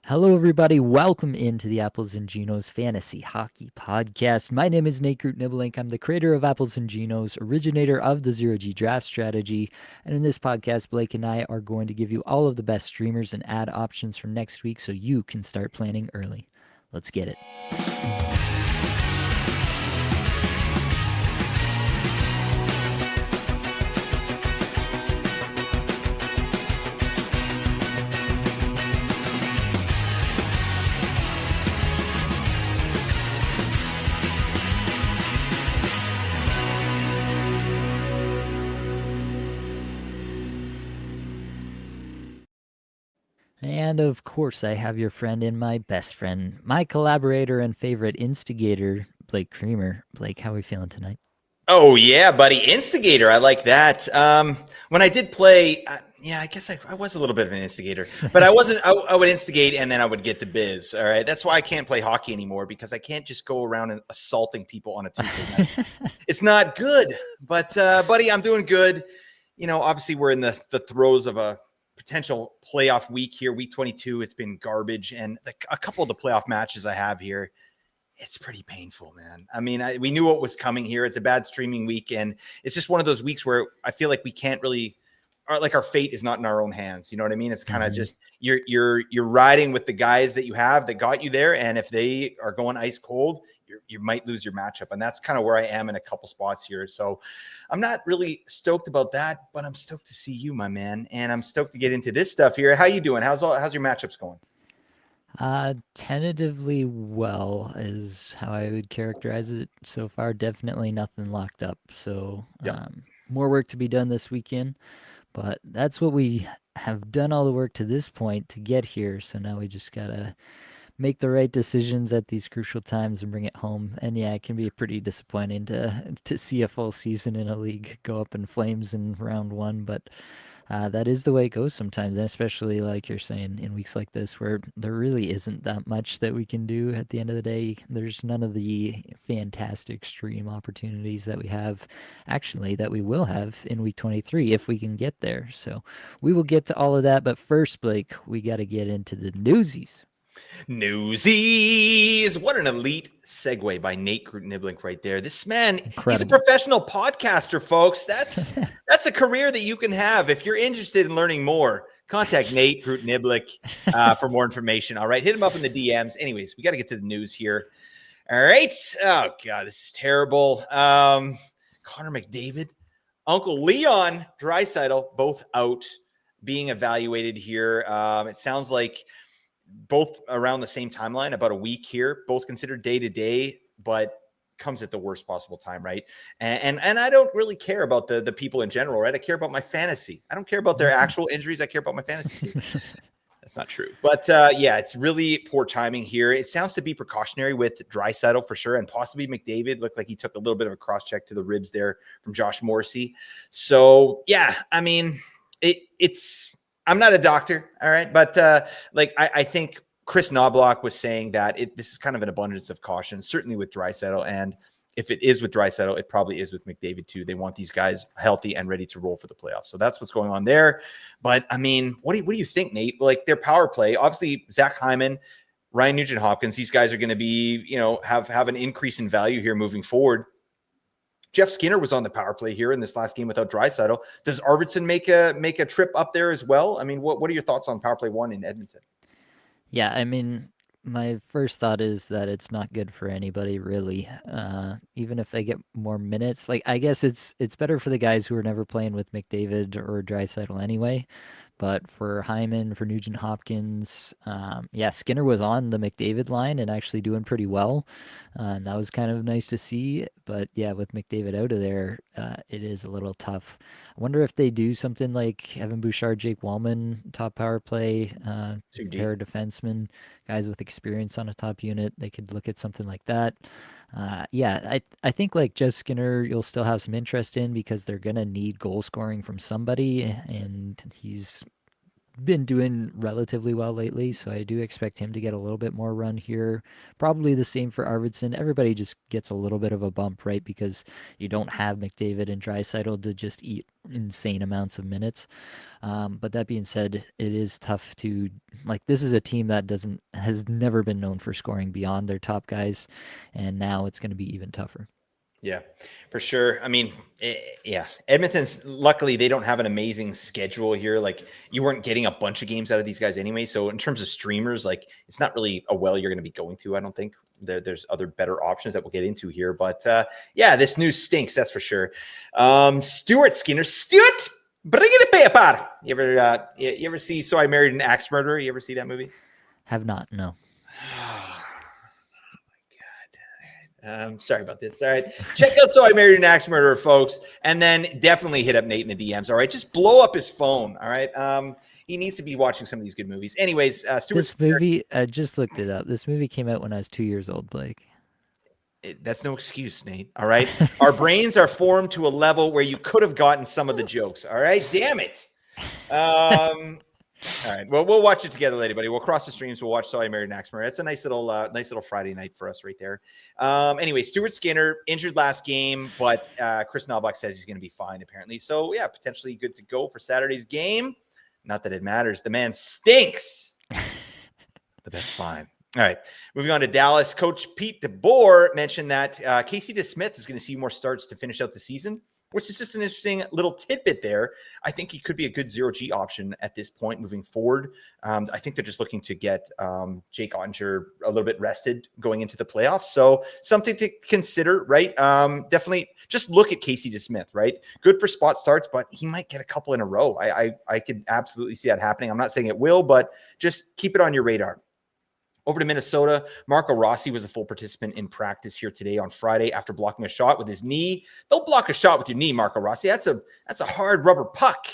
Hello, everybody. Welcome into the Apples and Ginos Fantasy Hockey Podcast. My name is Nate Groot-Niblink. I'm the creator of Apples and Ginos, originator of the Zero G Draft Strategy. And in this podcast, Blake and I are going to give you all of the best streamers and ad options for next week so you can start planning early. Let's get it. And of course, I have your friend and my best friend, my collaborator and favorite instigator, Blake Creamer. Blake, how are we feeling tonight? Oh yeah, buddy, instigator. I like that. When I did play, I guess I was a little bit of an instigator, but I wasn't. I would instigate and then I would get the biz. All right, that's why I can't play hockey anymore because I can't just go around and assaulting people on a Tuesday night. It's not good. But buddy, I'm doing good. You know, obviously we're in the throes of a potential playoff week here, week 22. It's been garbage, and a couple of the playoff matches I have here. It's pretty painful, man. I mean, we knew what was coming here. It's a bad streaming week, and it's just one of those weeks where I feel like we can't really, our fate is not in our own hands. You know what I mean? It's kind of just you're riding with the guys that you have that got you there, and if they are going ice cold, you might lose your matchup, and that's kind of where I am in a couple spots here. So I'm not really stoked about that, but I'm stoked to see you, my man, and I'm stoked to get into this stuff here. How you doing? How's your matchups going? Tentatively well is how I would characterize it so far. Definitely nothing locked up. So, Yeah. more work to be done this weekend, but that's what we have done all the work to this point to get here. So now we just gotta make the right decisions at these crucial times and bring it home. And yeah, it can be pretty disappointing to see a full season in a league go up in flames in round one, but that is the way it goes sometimes, and especially like you're saying in weeks like this where there really isn't that much that we can do at the end of the day. There's none of the fantastic stream opportunities that we have, actually, that we will have in week 23 if we can get there. So we will get to all of that, but first, Blake, we got to get into the Newsies. Newsies. What an elite segue by Nate Groot-Niblink right there. This man, he's a Incredible. professional podcaster, folks. That's a career that you can have. If you're interested in learning more, contact Nate Groot-Niblink for more information. All right, hit him up in the DMs. Anyways, we got to get to the news here. All right. Oh, God, this is terrible. Connor McDavid, Uncle Leon Draisaitl, both out, being evaluated here. It sounds like both around the same timeline, about a week here, both considered day to day, but comes at the worst possible time, right? And I don't really care about the people in general, right? I care about my fantasy. I don't care about their actual injuries. I care about my fantasy team. That's not true. But yeah, it's really poor timing here. It sounds to be precautionary with Draisaitl for sure, and possibly McDavid. Looked like he took a little bit of a cross check to the ribs there from Josh Morrissey. So yeah, I mean, it's. I'm not a doctor, all right, but I think Chris Knobloch was saying that this is kind of an abundance of caution, certainly with Draisaitl, and if it is with Draisaitl, it probably is with McDavid too. They want these guys healthy and ready to roll for the playoffs. So that's what's going on there. But I mean, what do you think, Nate? Like their power play, obviously Zach Hyman, Ryan Nugent-Hopkins, these guys are going to be, have an increase in value here moving forward. Jeff Skinner was on the power play here in this last game without Draisaitl. Does Arvidsson make a trip up there as well? I mean, what are your thoughts on power play one in Edmonton? Yeah, I mean, my first thought is that it's not good for anybody really. Even if they get more minutes, like I guess it's better for the guys who are never playing with McDavid or Draisaitl anyway. But for Hyman, for Nugent Hopkins, yeah, Skinner was on the McDavid line and actually doing pretty well. And that was kind of nice to see. But yeah, with McDavid out of there, it is a little tough. I wonder if they do something like Evan Bouchard, Jake Wallman, top power play, pair of defensemen, guys with experience on a top unit. They could look at something like that. Yeah, I think like Jeff Skinner, you'll still have some interest in because they're gonna need goal scoring from somebody, and he's been doing relatively well lately, so I do expect him to get a little bit more run here. Probably the same for Arvidsson. Everybody just gets a little bit of a bump, right? Because you don't have McDavid and Draisaitl to just eat insane amounts of minutes. But that being said, it is tough to like. This is a team that has never been known for scoring beyond their top guys, and now it's going to be even tougher. Yeah, for sure. I mean, yeah, Edmonton's luckily they don't have an amazing schedule here. Like you weren't getting a bunch of games out of these guys anyway. So in terms of streamers, like it's not really a well you're going to be going to. I don't think there's other better options that we'll get into here. But yeah, this news stinks. That's for sure. Stuart Skinner, Stuart, bring it a paper. You ever see So I Married an Axe Murderer? You ever see that movie? Have not, no. Sorry about this. All right. Check out So I Married an Axe Murderer, folks. And then definitely hit up Nate in the DMs. All right. Just blow up his phone. All right. He needs to be watching some of these good movies. Anyways, Stuart. This movie, I just looked it up. This movie came out when I was 2 years old, Blake. That's no excuse, Nate. All right. Our brains are formed to a level where you could have gotten some of the jokes. All right. Damn it. All right. Well, we'll watch it together later, buddy. We'll cross the streams. We'll watch So I Married an Axe Murderer. It's a nice little Friday night for us right there. Anyway, Stuart Skinner injured last game, but Chris Knobloch says he's going to be fine apparently. So yeah, potentially good to go for Saturday's game. Not that it matters. The man stinks, but that's fine. All right. Moving on to Dallas. Coach Pete DeBoer mentioned that Casey DeSmith is going to see more starts to finish out the season, which is just an interesting little tidbit there. I think he could be a good 0G option at this point moving forward. I think they're just looking to get Jake Ottinger a little bit rested going into the playoffs. So something to consider, right? Definitely just look at Casey DeSmith, right? Good for spot starts, but he might get a couple in a row. I could absolutely see that happening. I'm not saying it will, but just keep it on your radar. Over to Minnesota, Marco Rossi was a full participant in practice here today on Friday after blocking a shot with his knee. Don't block a shot with your knee, Marco Rossi. That's a hard rubber puck.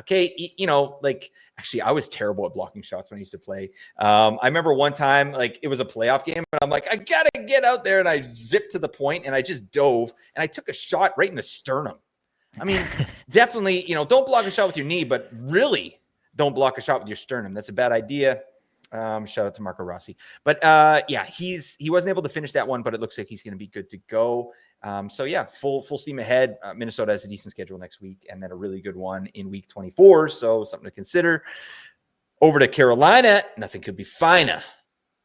Okay, like actually, I was terrible at blocking shots when I used to play. I remember one time, like it was a playoff game, and I'm like, I gotta get out there, and I zipped to the point, and I just dove, and I took a shot right in the sternum. I mean, definitely, don't block a shot with your knee, but really, don't block a shot with your sternum. That's a bad idea. Shout out to Marco Rossi. But yeah, he wasn't able to finish that one, but it looks like he's going to be good to go. So yeah, full steam ahead. Minnesota has a decent schedule next week, and then a really good one in week 24. So something to consider. Over to Carolina, nothing could be finer.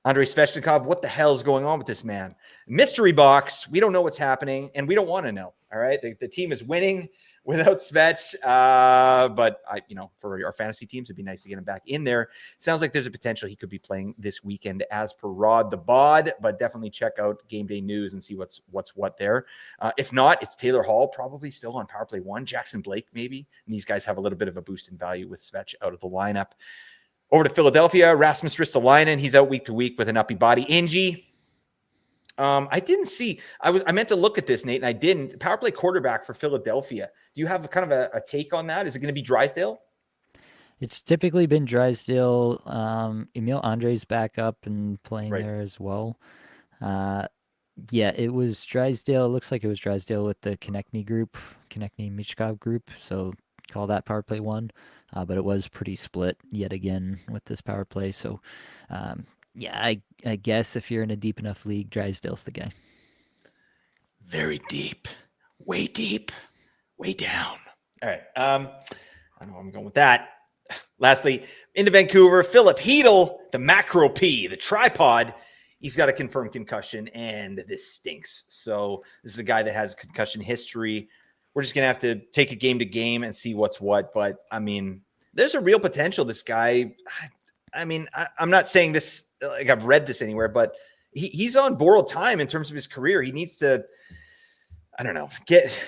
Andrei Svechnikov, what the hell is going on with this man? Mystery box. We don't know what's happening, and we don't want to know. All right, the team is winning without Svech, but for our fantasy teams, it'd be nice to get him back in there. Sounds like there's a potential he could be playing this weekend, as per Rod the Bod. But definitely check out Game Day News and see what's what there. If not, it's Taylor Hall, probably still on power play 1. Jackson Blake, maybe. And these guys have a little bit of a boost in value with Svech out of the lineup. Over to Philadelphia, Rasmus Ristolainen. He's out week to week with an uppy body injury. I didn't see. I meant to look at this, Nate, and I didn't. Power play quarterback for Philadelphia. Do you have kind of a take on that? Is it going to be Drysdale? It's typically been Drysdale. Emil Andre's back up and playing Right. there as well. Yeah, it was Drysdale. It looks like it was Drysdale with the Konechny-Michkov group. So call that power play 1. But it was pretty split yet again with this power play. So yeah, I guess if you're in a deep enough league, Drysdale's the guy. Very deep, way down. All right. I don't know where I'm going with that. Lastly, into Vancouver, Philip Hedl, the macro P, the tripod. He's got a confirmed concussion, and this stinks. So this is a guy that has concussion history. We're just going to have to take it game to game and see what's what. But, I mean, there's a real potential. This guy, I mean, I'm not saying this like I've read this anywhere, but he's on borrowed time in terms of his career. He needs to, I don't know,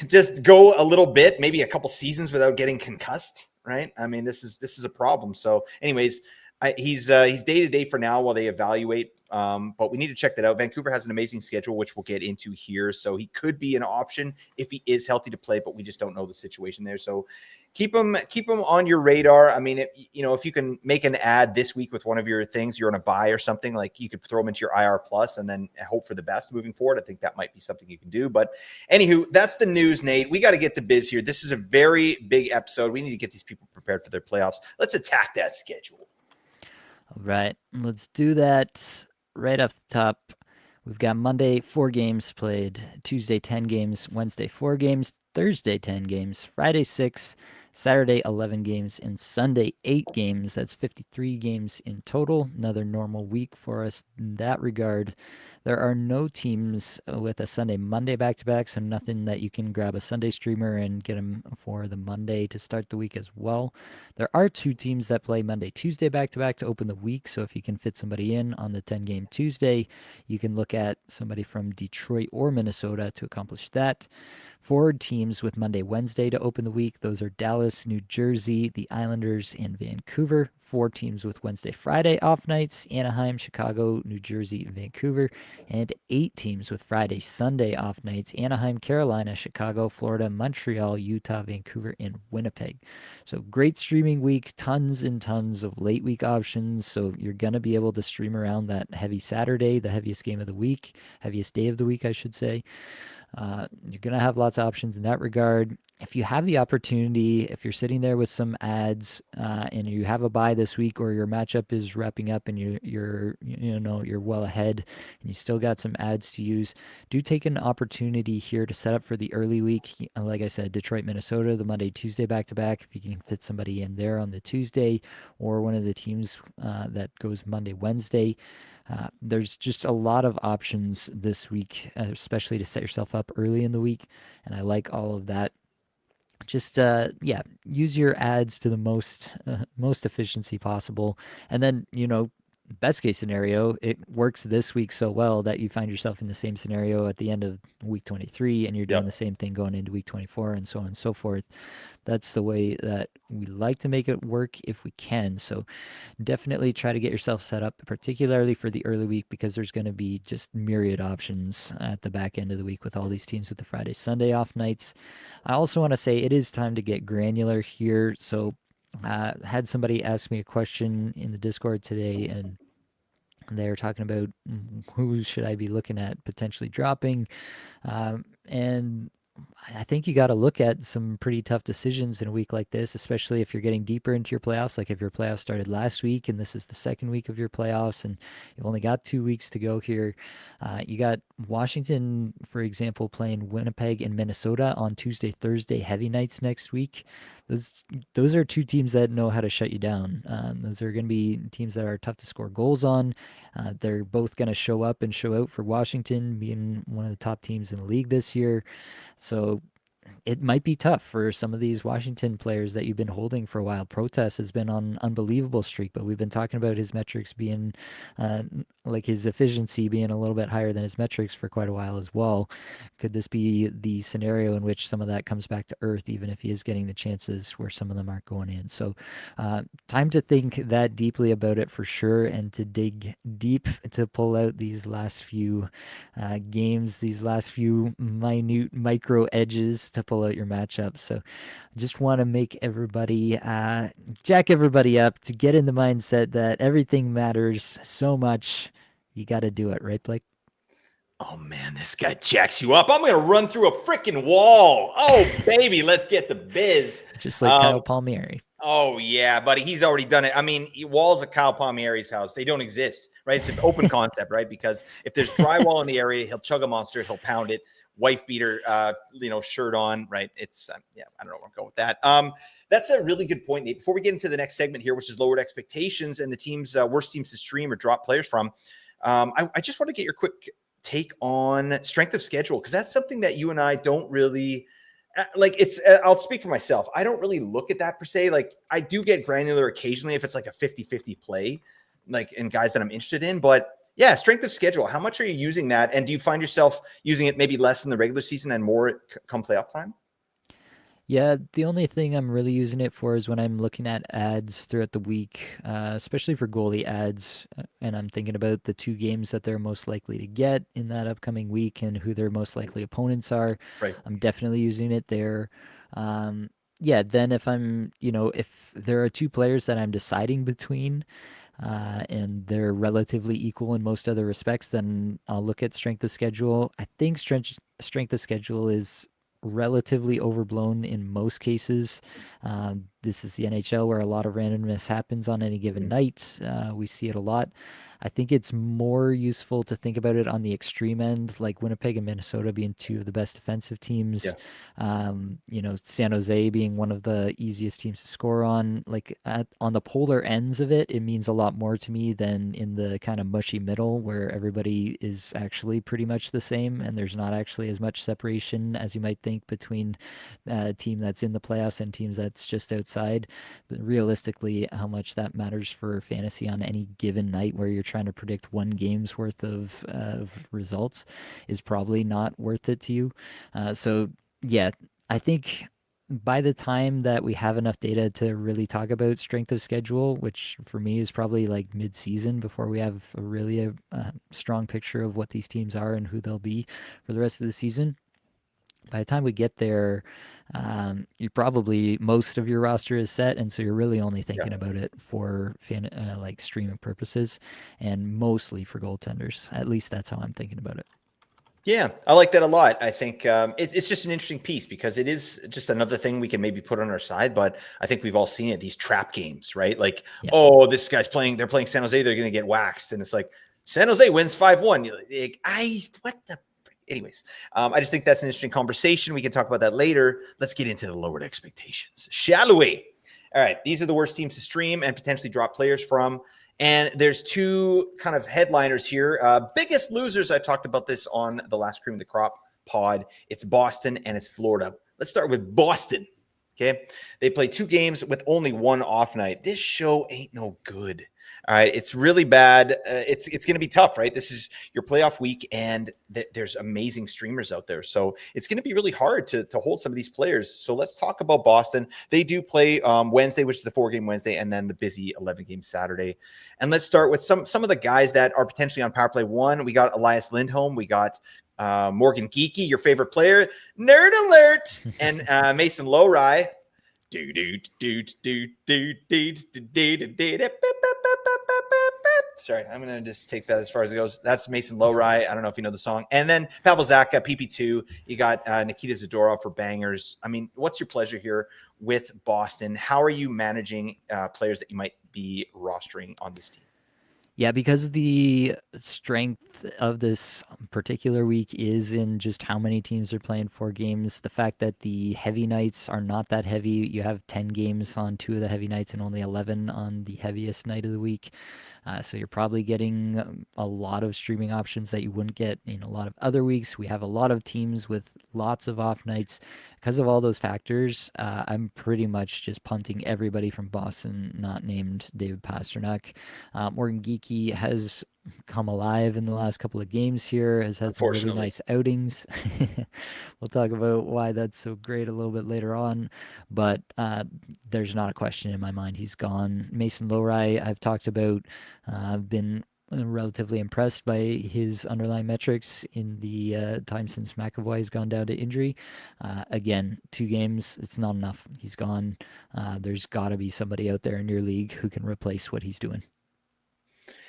just go a little bit, maybe a couple seasons without getting concussed, right? I mean, this is a problem. So anyways, He's day to day for now while they evaluate. But we need to check that out. Vancouver has an amazing schedule, which we'll get into here. So he could be an option if he is healthy to play, but we just don't know the situation there. So keep him on your radar. I mean, if you can make an ad this week with one of your things, you're on a buy or something, like you could throw him into your IR plus and then hope for the best moving forward. I think that might be something you can do. But anywho, that's the news, Nate. We got to get to biz here. This is a very big episode. We need to get these people prepared for their playoffs. Let's attack that schedule. All right, let's do that right off the top. We've got Monday, 4 games played, Tuesday, 10 games, Wednesday, 4 games, Thursday, 10 games, Friday, 6, Saturday, 11 games, and Sunday, 8 games. That's 53 games in total. Another normal week for us in that regard. There are no teams with a Sunday, Monday back-to-back, so nothing that you can grab a Sunday streamer and get them for the Monday to start the week as well. There are 2 teams that play Monday, Tuesday back-to-back to open the week, so if you can fit somebody in on the 10-game Tuesday, you can look at somebody from Detroit or Minnesota to accomplish that. 4 teams with Monday, Wednesday to open the week. Those are Dallas, New Jersey, the Islanders, and Vancouver. 4 teams with Wednesday, Friday off nights. Anaheim, Chicago, New Jersey, and Vancouver. And 8 teams with Friday, Sunday off nights. Anaheim, Carolina, Chicago, Florida, Montreal, Utah, Vancouver, and Winnipeg. So great streaming week. Tons and tons of late week options. So you're going to be able to stream around that heavy Saturday, the heaviest game of the week, heaviest day of the week, I should say. You're going to have lots of options in that regard. If you have the opportunity, if you're sitting there with some ads and you have a buy this week, or your matchup is wrapping up and you're well ahead and you still got some ads to use, do take an opportunity here to set up for the early week. Like I said, Detroit, Minnesota, the Monday, Tuesday back-to-back. If you can fit somebody in there on the Tuesday, or one of the teams that goes Monday, Wednesday. There's just a lot of options this week, especially to set yourself up early in the week, and I like all of that. Just use your ads to the most efficiency possible, and then best case scenario, it works this week so well that you find yourself in the same scenario at the end of week 23, and you're doing the same thing going into week 24, and so on and so forth. That's the way that we like to make it work if we can. So definitely try to get yourself set up, particularly for the early week, because there's going to be just myriad options at the back end of the week with all these teams with the Friday, Sunday off nights. I also want to say it is time to get granular here. So had somebody ask me a question in the Discord today, and they're talking about who should I be looking at potentially dropping. And I think you got to look at some pretty tough decisions in a week like this, especially if you're getting deeper into your playoffs. Like if your playoffs started last week and this is the second week of your playoffs and you've only got 2 weeks to go here. You got Washington, for example, playing Winnipeg and Minnesota on Tuesday, Thursday, heavy nights next week. Those are 2 teams that know how to shut you down. Those are going to be teams that are tough to score goals on. They're both going to show up and show out for Washington, being one of the top teams in the league this year. So it might be tough for some of these Washington players that you've been holding for a while. Protest has been on an unbelievable streak, but we've been talking about his metrics being like his efficiency being a little bit higher than his metrics for quite a while as well. Could this be the scenario in which some of that comes back to earth, even if he is getting the chances where some of them aren't going in? So time to think that deeply about it for sure, and to dig deep to pull out these last few games, these last few minute micro edges to pull out your matchup. So I just want to make everybody, jack everybody up to get in the mindset that everything matters so much. You got to do it, right, Blake? Oh, man, this guy jacks you up. I'm going to run through a freaking wall. Oh, baby, let's get the biz. Just like Kyle Palmieri. Oh, yeah, buddy. He's already done it. I mean, walls at Kyle Palmieri's house, they don't exist, right? It's an open concept, right? Because if there's drywall in the area, he'll chug a monster, he'll pound it. Wife beater, shirt on, right? It's, I don't know where I'm going with that. That's a really good point, Nate. Before we get into the next segment here, which is lowered expectations and the teams, worst teams to stream or drop players from, I just want to get your quick take on strength of schedule, because that's something that you and I don't really like. It's I'll speak for myself. I don't really look at that per se. Like I do get granular occasionally if it's like a 50-50 play, like in guys that I'm interested in, but yeah, strength of schedule. How much are you using that? And do you find yourself using it maybe less in the regular season and more come playoff time? Yeah, the only thing I'm really using it for is when I'm looking at ads throughout the week, especially for goalie ads, and I'm thinking about the two games that they're most likely to get in that upcoming week and who their most likely opponents are. Right. I'm definitely using it there. Um, yeah, then if if there are two players that I'm deciding between, and they're relatively equal in most other respects, then I'll look at strength of schedule. I think strength of schedule is relatively overblown in most cases. This is the NHL where a lot of randomness happens on any given Mhm. night. We see it a lot. I think it's more useful to think about it on the extreme end, like Winnipeg and Minnesota being two of the best defensive teams. Yeah. San Jose being one of the easiest teams to score on. Like on the polar ends of it, it means a lot more to me than in the kind of mushy middle where everybody is actually pretty much the same and there's not actually as much separation as you might think between a team that's in the playoffs and teams that's just outside. But realistically, how much that matters for fantasy on any given night where you're trying to predict one game's worth of results is probably not worth it to you. So yeah, I think by the time that we have enough data to really talk about strength of schedule, which for me is probably like mid-season before we have a strong picture of what these teams are and who they'll be for the rest of the season. By the time we get there, you probably most of your roster is set, and so you're really only Yeah. thinking about it for like streaming purposes, and mostly for goaltenders. At least that's how I'm thinking about it. Yeah, I like that a lot. I think it's just an interesting piece because it is just another thing we can maybe put on our side. But I think we've all seen it, these trap games, right? Like, Yeah. oh, this guy's playing, they're playing San Jose, they're going to get waxed. And it's like, San Jose wins 5-1. Like, what the? Anyways, I just think that's an interesting conversation. We can talk about that later. Let's get into the lowered expectations, shall we? All right, these are the worst teams to stream and potentially drop players from. And there's two kind of headliners here. Biggest losers, I talked about this on the last Cream of the Crop pod. It's Boston and it's Florida. Let's start with Boston. Okay. They play two games with only one off night. This show ain't no good. All right. It's really bad. It's going to be tough, right? This is your playoff week, and there's amazing streamers out there. So it's going to be really hard to hold some of these players. So let's talk about Boston. They do play Wednesday, which is the 4-game Wednesday, and then the busy 11-game Saturday. And let's start with some of the guys that are potentially on power play one. We got Elias Lindholm. We got Morgan Geeky, your favorite player, nerd alert, and Mason Lowry. Sorry, I'm gonna just take that as far as it goes. That's Mason Lowry. I don't know if you know the song. And then Pavel Zacha, PP2. You got Nikita Zadorov for bangers. I mean, what's your pleasure here with Boston? How are you managing players that you might be rostering on this team? Yeah, because the strength of this particular week is in just how many teams are playing 4 games. The fact that the heavy nights are not that heavy. You have 10 games on 2 of the heavy nights and only 11 on the heaviest night of the week. So you're probably getting a lot of streaming options that you wouldn't get in a lot of other weeks. We have a lot of teams with lots of off nights. Because of all those factors, I'm pretty much just punting everybody from Boston, not named David Pasternak. Morgan Geeky has come alive in the last couple of games here, has had some really Unfortunately. nice outings. We'll talk about why that's so great a little bit later on, but there's not a question in my mind. He's gone. Mason Lowry, I've talked about. I've been relatively impressed by his underlying metrics in the time since McAvoy has gone down to injury. Again, 2 games, it's not enough. He's gone. There's got to be somebody out there in your league who can replace what he's doing.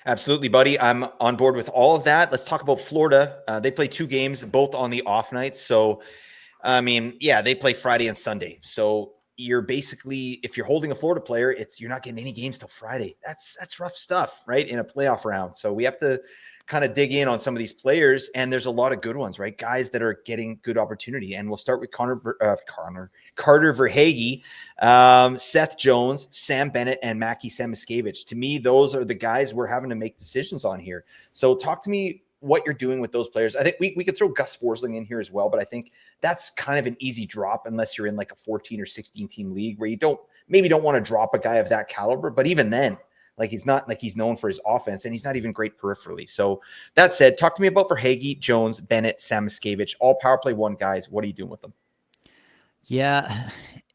Absolutely, buddy. I'm on board with all of that. Let's talk about Florida. They play 2 games, both on the off nights. So, I mean, yeah, they play Friday and Sunday. So you're basically, if you're holding a Florida player, you're not getting any games till Friday. That's rough stuff, right? In a playoff round. So we have to kind of dig in on some of these players, and there's a lot of good ones, right? Guys that are getting good opportunity. And we'll start with Carter Verhaeghe, Seth Jones, Sam Bennett, and Mackie Samoskevich. To me, those are the guys we're having to make decisions on here. So talk to me what you're doing with those players. I think we could throw Gus Forsling in here as well, but I think that's kind of an easy drop unless you're in like a 14 or 16 team league where you don't want to drop a guy of that caliber. But even then, like he's not like he's known for his offense, and he's not even great peripherally. So that said, talk to me about Verhaeghe, Jones, Bennett, Samoskevich, all power play one guys. What are you doing with them? Yeah,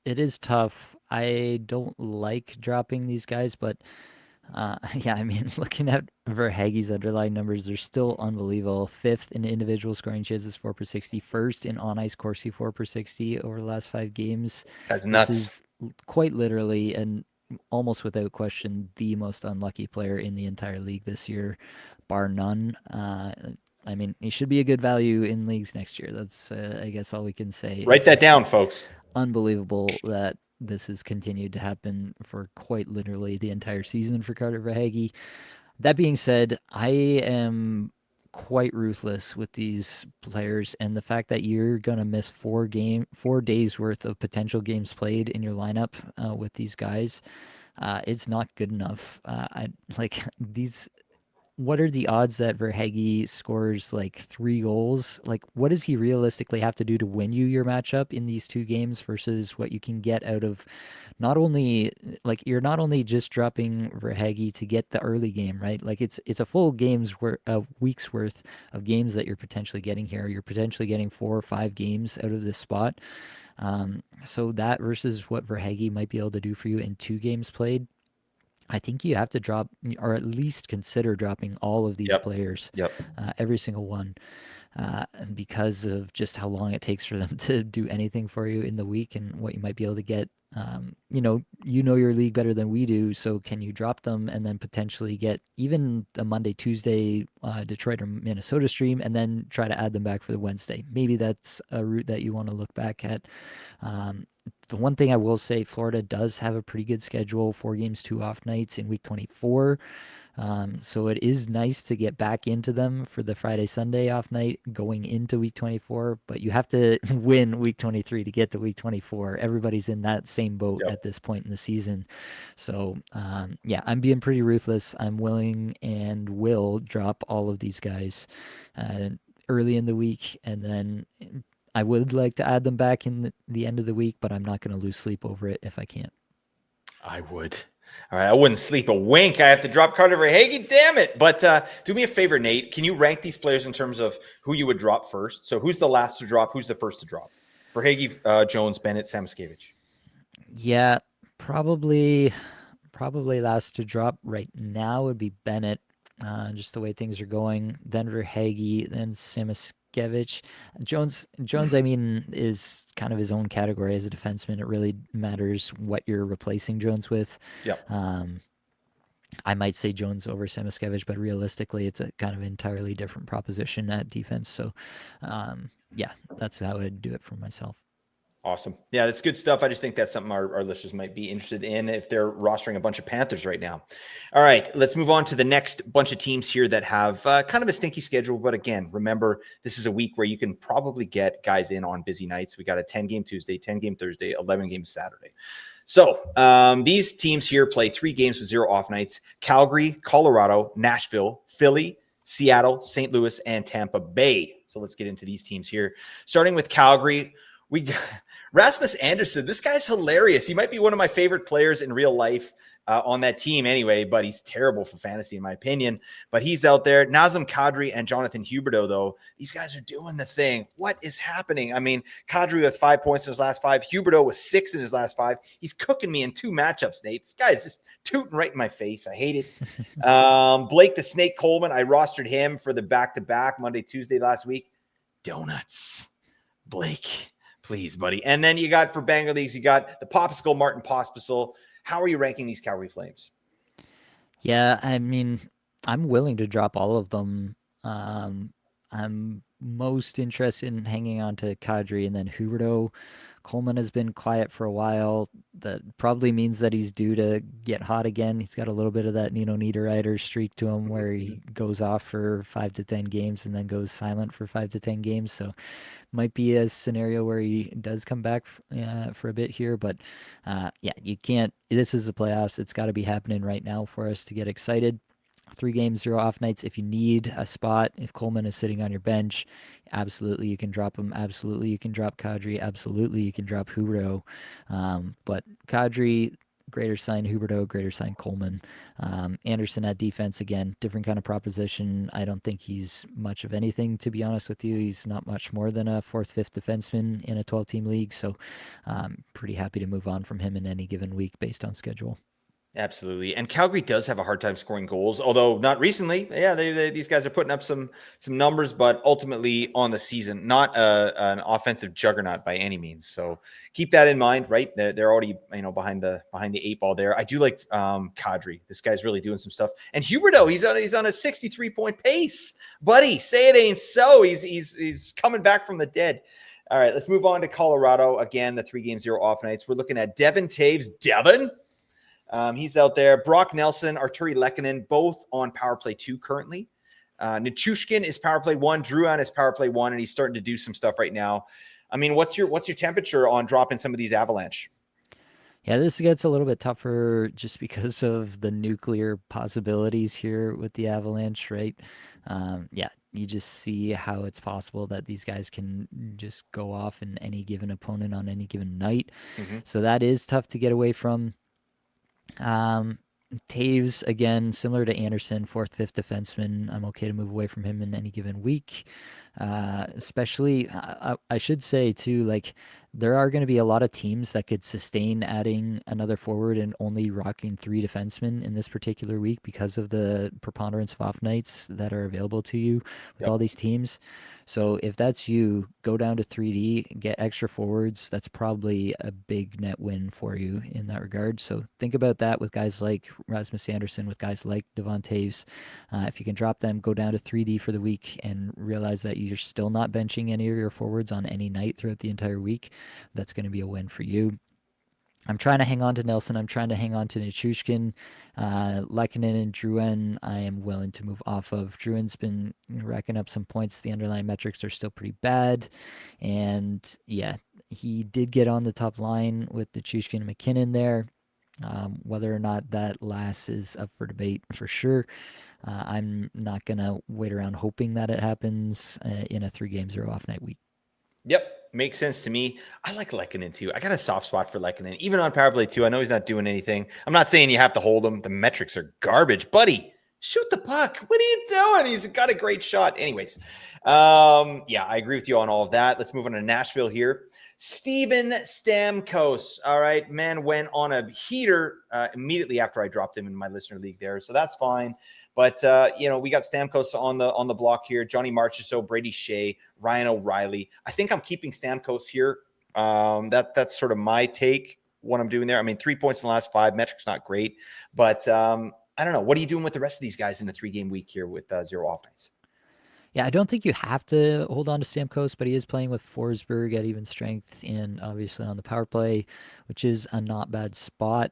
it is tough. I don't like dropping these guys, but yeah, I mean, looking at Verhaeghe's underlying numbers, they're still unbelievable. Fifth in individual scoring chances, 4 per 60. First in on ice Corsi, 4 per 60 over the last 5 games. That's This nuts. is quite literally and almost without question the most unlucky player in the entire league this year, bar none. I mean, he should be a good value in leagues next year. That's, I guess, all we can say. Write It's that just down, folks. unbelievable that this has continued to happen for quite literally the entire season for Carter Verhaeghe. That being said, I am quite ruthless with these players, and the fact that you're gonna miss 4 days worth of potential games played in your lineup with these guys, it's not good enough. I like these what are the odds that Verhaeghe scores like 3 goals? Like, what does he realistically have to do to win you your matchup in these 2 games versus what you can get out of not only like you're not only just dropping Verhaeghe to get the early game, right? Like it's a full game's worth of weeks worth of games that you're potentially getting here. You're potentially getting 4 or 5 games out of this spot. So that versus what Verhaeghe might be able to do for you in 2 games played, I think you have to drop or at least consider dropping all of these Yep. players, Yep. every single one, because of just how long it takes for them to do anything for you in the week and what you might be able to get. You know your league better than we do, so can you drop them and then potentially get even a Monday, Tuesday, Detroit or Minnesota stream, and then try to add them back for the Wednesday? Maybe that's a route that you want to look back at. Um, the one thing I will say, Florida does have a pretty good schedule: 4 games, 2 off nights in week 24. So it is nice to get back into them for the Friday Sunday off night going into week 24, but you have to win week 23 to get to week 24. Everybody's in that same boat Yep. at this point in the season. So yeah, I'm being pretty ruthless. I'm willing and will drop all of these guys uh, early in the week, and then I would like to add them back in the end of the week, but I'm not going to lose sleep over it if I can't. I would. All right. I wouldn't sleep a wink. I have to drop Carter Verhaeghe. Damn it. But do me a favor, Nate. Can you rank these players in terms of who you would drop first? So who's the last to drop? Who's the first to drop? Verhaeghe, Jones, Bennett, Samoskevich. Yeah, probably last to drop right now would be Bennett. Just the way things are going. Denver Hagee, then Simiskevich. Jones, I mean, is kind of his own category as a defenseman. It really matters what you're replacing Jones with. Yep. Um, I might say Jones over Simiskevich, but realistically, it's a kind of entirely different proposition at defense. So, yeah, that's how I'd do it for myself. Awesome. Yeah, that's good stuff. I just think that's something our listeners might be interested in if they're rostering a bunch of Panthers right now. All right, let's move on to the next bunch of teams here that have kind of a stinky schedule. But again, remember, this is a week where you can probably get guys in on busy nights. We got a 10-game Tuesday, 10-game Thursday, 11-game Saturday. So these teams here play 3 games with 0 off nights: Calgary, Colorado, Nashville, Philly, Seattle, St. Louis, and Tampa Bay. So let's get into these teams here. Starting with Calgary, we got Rasmus Anderson. This guy's hilarious. He might be one of my favorite players in real life on that team anyway, but he's terrible for fantasy in my opinion. But he's out there. Nazem Kadri and Jonathan Huberdeau, though, these guys are doing the thing. What is happening? I mean, Kadri with 5 points in his last 5. Huberdeau with 6 in his last 5. He's cooking me in 2 matchups, Nate. This guy's just tooting right in my face. I hate it. Blake the Snake Coleman, I rostered him for the back-to-back Monday, Tuesday last week. Donuts. Blake. Please, buddy. And then you got for Banger Leagues, you got the Popsicle Martin Pospisil. How are you ranking these Calgary Flames? Yeah, I mean, I'm willing to drop all of them. I'm most interested in hanging on to Kadri and then Huberto. Coleman has been quiet for a while. That probably means that he's due to get hot again. He's got a little bit of that Nino Niederreiter streak to him where he goes off for 5 to 10 games and then goes silent for 5 to 10 games. So might be a scenario where he does come back for a bit here, but yeah, you can't. This is the playoffs. It's got to be happening right now for us to get excited. 3 games, 0 off nights. If you need a spot, if Coleman is sitting on your bench, absolutely you can drop him. Absolutely you can drop Kadri. Absolutely you can drop Huberto. But Kadri, greater sign Huberto, greater sign Coleman. Anderson at defense, again, different kind of proposition. I don't think he's much of anything, to be honest with you. He's not much more than a fourth, fifth defenseman in a 12-team league. So pretty happy to move on from him in any given week based on schedule. Absolutely. And Calgary does have a hard time scoring goals, although not recently. Yeah, these guys are putting up some numbers, but ultimately on the season, not an offensive juggernaut by any means. So keep that in mind, right? They're already behind the 8 ball there. I do like Kadri. This guy's really doing some stuff. And Huberto, he's on a 63-point pace, buddy. Say it ain't so. He's coming back from the dead. All right, let's move on to Colorado again. The 3-0 off nights. We're looking at Devin Taves. Devin. He's out there. Brock Nelson, Arturi Lehkonen, both on power play 2 currently. Nichushkin is power play 1. Drouin is power play 1, and he's starting to do some stuff right now. I mean, what's your temperature on dropping some of these Avalanche? Yeah, this gets a little bit tougher just because of the nuclear possibilities here with the Avalanche, right? Yeah, you just see how it's possible that these guys can just go off in any given opponent on any given night. Mm-hmm. So that is tough to get away from. Taves, again, similar to Anderson, fourth, fifth defenseman. I'm okay to move away from him in any given week. Especially, I should say, too, like, there are going to be a lot of teams that could sustain adding another forward and only rocking 3 defensemen in this particular week because of the preponderance of off nights that are available to you with all these teams. So if that's you, go down to 3D, get extra forwards. That's probably a big net win for you in that regard. So think about that with guys like Rasmus Anderson, with guys like Devon Taves. If you can drop them, go down to 3D for the week and realize that you're still not benching any of your forwards on any night throughout the entire week. That's going to be a win for you. I'm trying to hang on to Nelson. I'm trying to hang on to Nichushkin. Lehkonen and Drouin, I am willing to move off of. Drouin's been racking up some points. The underlying metrics are still pretty bad. And yeah, he did get on the top line with Nichushkin and McKinnon there. Whether or not that lasts is up for debate for sure. I'm not going to wait around hoping that it happens in a 3-0 off night week. Yep. Makes sense to me. I like Lehkonen too. I got a soft spot for Lehkonen, even on power play 2. I know he's not doing anything. I'm not saying you have to hold him. The metrics are garbage. Buddy, shoot the puck. What are you doing? He's got a great shot. Anyways, yeah, I agree with you on all of that. Let's move on to Nashville here. Steven Stamkos. All right, man went on a heater immediately after I dropped him in my listener league there, so that's fine. But we got Stamkos on the block here. Johnny Marchessault, Brady Shea, Ryan O'Reilly. I think I'm keeping Stamkos here. That's sort of my take. What I'm doing there. I mean, 3 points in the last 5. Metrics not great, but I don't know. What are you doing with the rest of these guys in the 3-game week here with 0 off nights? Yeah, I don't think you have to hold on to Stamkos, but he is playing with Forsberg at even strength and obviously on the power play, which is a not bad spot.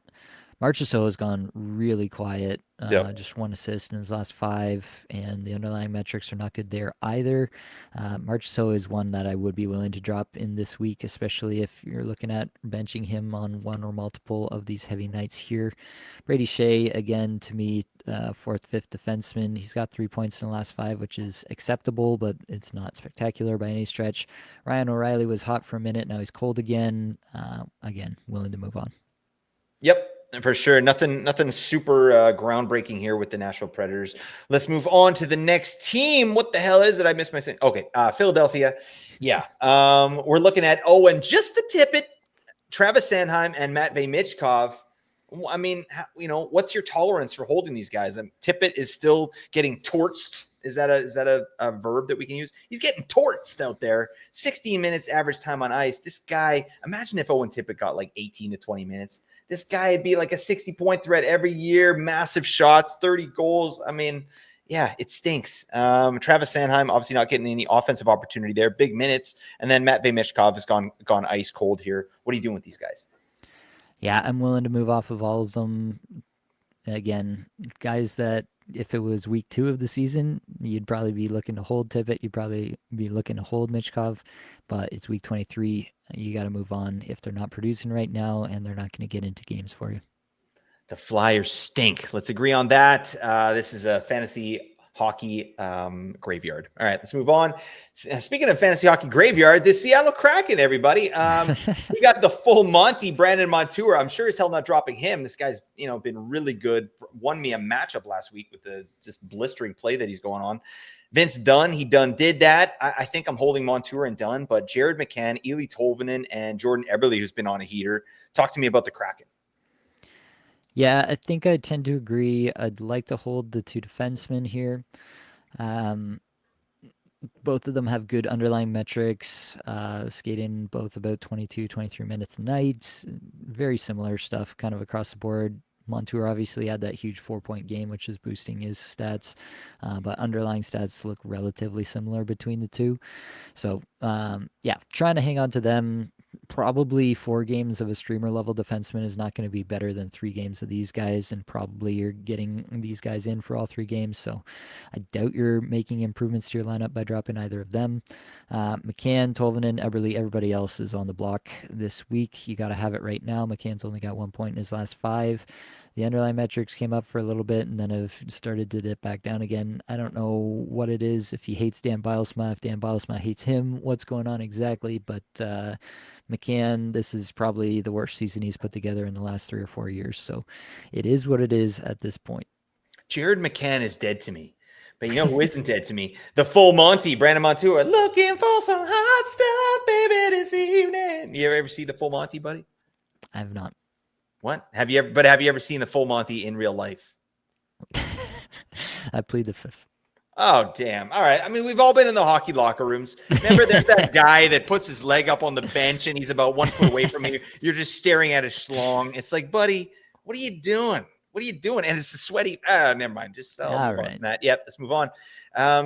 Marchessault has gone really quiet. Just 1 assist in his last 5, and the underlying metrics are not good there either. Marchessault is one that I would be willing to drop in this week, especially if you're looking at benching him on one or multiple of these heavy nights here. Brady Shea, again, to me, fourth, fifth defenseman. He's got 3 points in the last 5, which is acceptable, but it's not spectacular by any stretch. Ryan O'Reilly was hot for a minute. Now he's cold again. Again, willing to move on. Yep. For sure. Nothing super groundbreaking here with the Nashville Predators. Let's move on to the next team. What the hell is it? I missed my thing. Okay. Philadelphia. Yeah. We're looking at, and just the tippet, Travis Sanheim and Matvei Michkov. I mean, what's your tolerance for holding these guys? Tippett is still getting torched. Is that a verb that we can use? He's getting torched out there. 16 minutes average time on ice. This guy, imagine if Owen Tippett got like 18 to 20 minutes. This guy would be like a 60-point threat every year, massive shots, 30 goals. I mean, yeah, it stinks. Travis Sanheim obviously not getting any offensive opportunity there, big minutes. And then Matvei Michkov has gone ice cold here. What are you doing with these guys? Yeah, I'm willing to move off of all of them. Again, guys that if it was week 2 of the season, you'd probably be looking to hold Tippett. You'd probably be looking to hold Michkov, but it's week 23. You got to move on if they're not producing right now and they're not going to get into games for you. The Flyers stink. Let's agree on that. This is a fantasy hockey graveyard. All right, let's move on. Speaking of fantasy hockey graveyard, the Seattle Kraken, everybody. We got the full Monty, Brandon Montour. I'm sure as hell not dropping him. This guy's, been really good. Won me a matchup last week with the just blistering play that he's going on. Vince Dunn, did that. I think I'm holding Montour and Dunn, but Jared McCann, Eeli Tolvanen, and Jordan Eberle, who's been on a heater. Talk to me about the Kraken. Yeah, I think I tend to agree. I'd like to hold the two defensemen here. Both of them have good underlying metrics, skating both about 22, 23 minutes a night. Very similar stuff kind of across the board. Montour obviously had that huge 4-point game, which is boosting his stats, but underlying stats look relatively similar between the two. So, trying to hang on to them. Probably 4 games of a streamer level defenseman is not going to be better than 3 games of these guys, and probably you're getting these guys in for all 3 games. So I doubt you're making improvements to your lineup by dropping either of them. McCann, Tolvanen, Eberle, everybody else is on the block this week. You got to have it right now. McCann's only got 1 point in his last 5. The underlying metrics came up for a little bit and then have started to dip back down again. I don't know what it is. If he hates Dan Bilesma, if Dan Bilesma hates him, what's going on exactly? But McCann, this is probably the worst season he's put together in the last 3 or 4 years. So it is what it is at this point. Jared McCann is dead to me. But you know who isn't dead to me? The full Monty, Brandon Montour. Looking for some hot stuff, baby, this evening. You ever see the full Monty, buddy? I have not. What? Have you ever seen the full Monty in real life? I plead the fifth. Oh, damn. All right. I mean, we've all been in the hockey locker rooms. Remember, there's that guy that puts his leg up on the bench and he's about 1 foot away from you. You're just staring at his schlong. It's like, buddy, what are you doing? What are you doing? And it's a sweaty. Never mind. Just all right. That. Yep. Let's move on.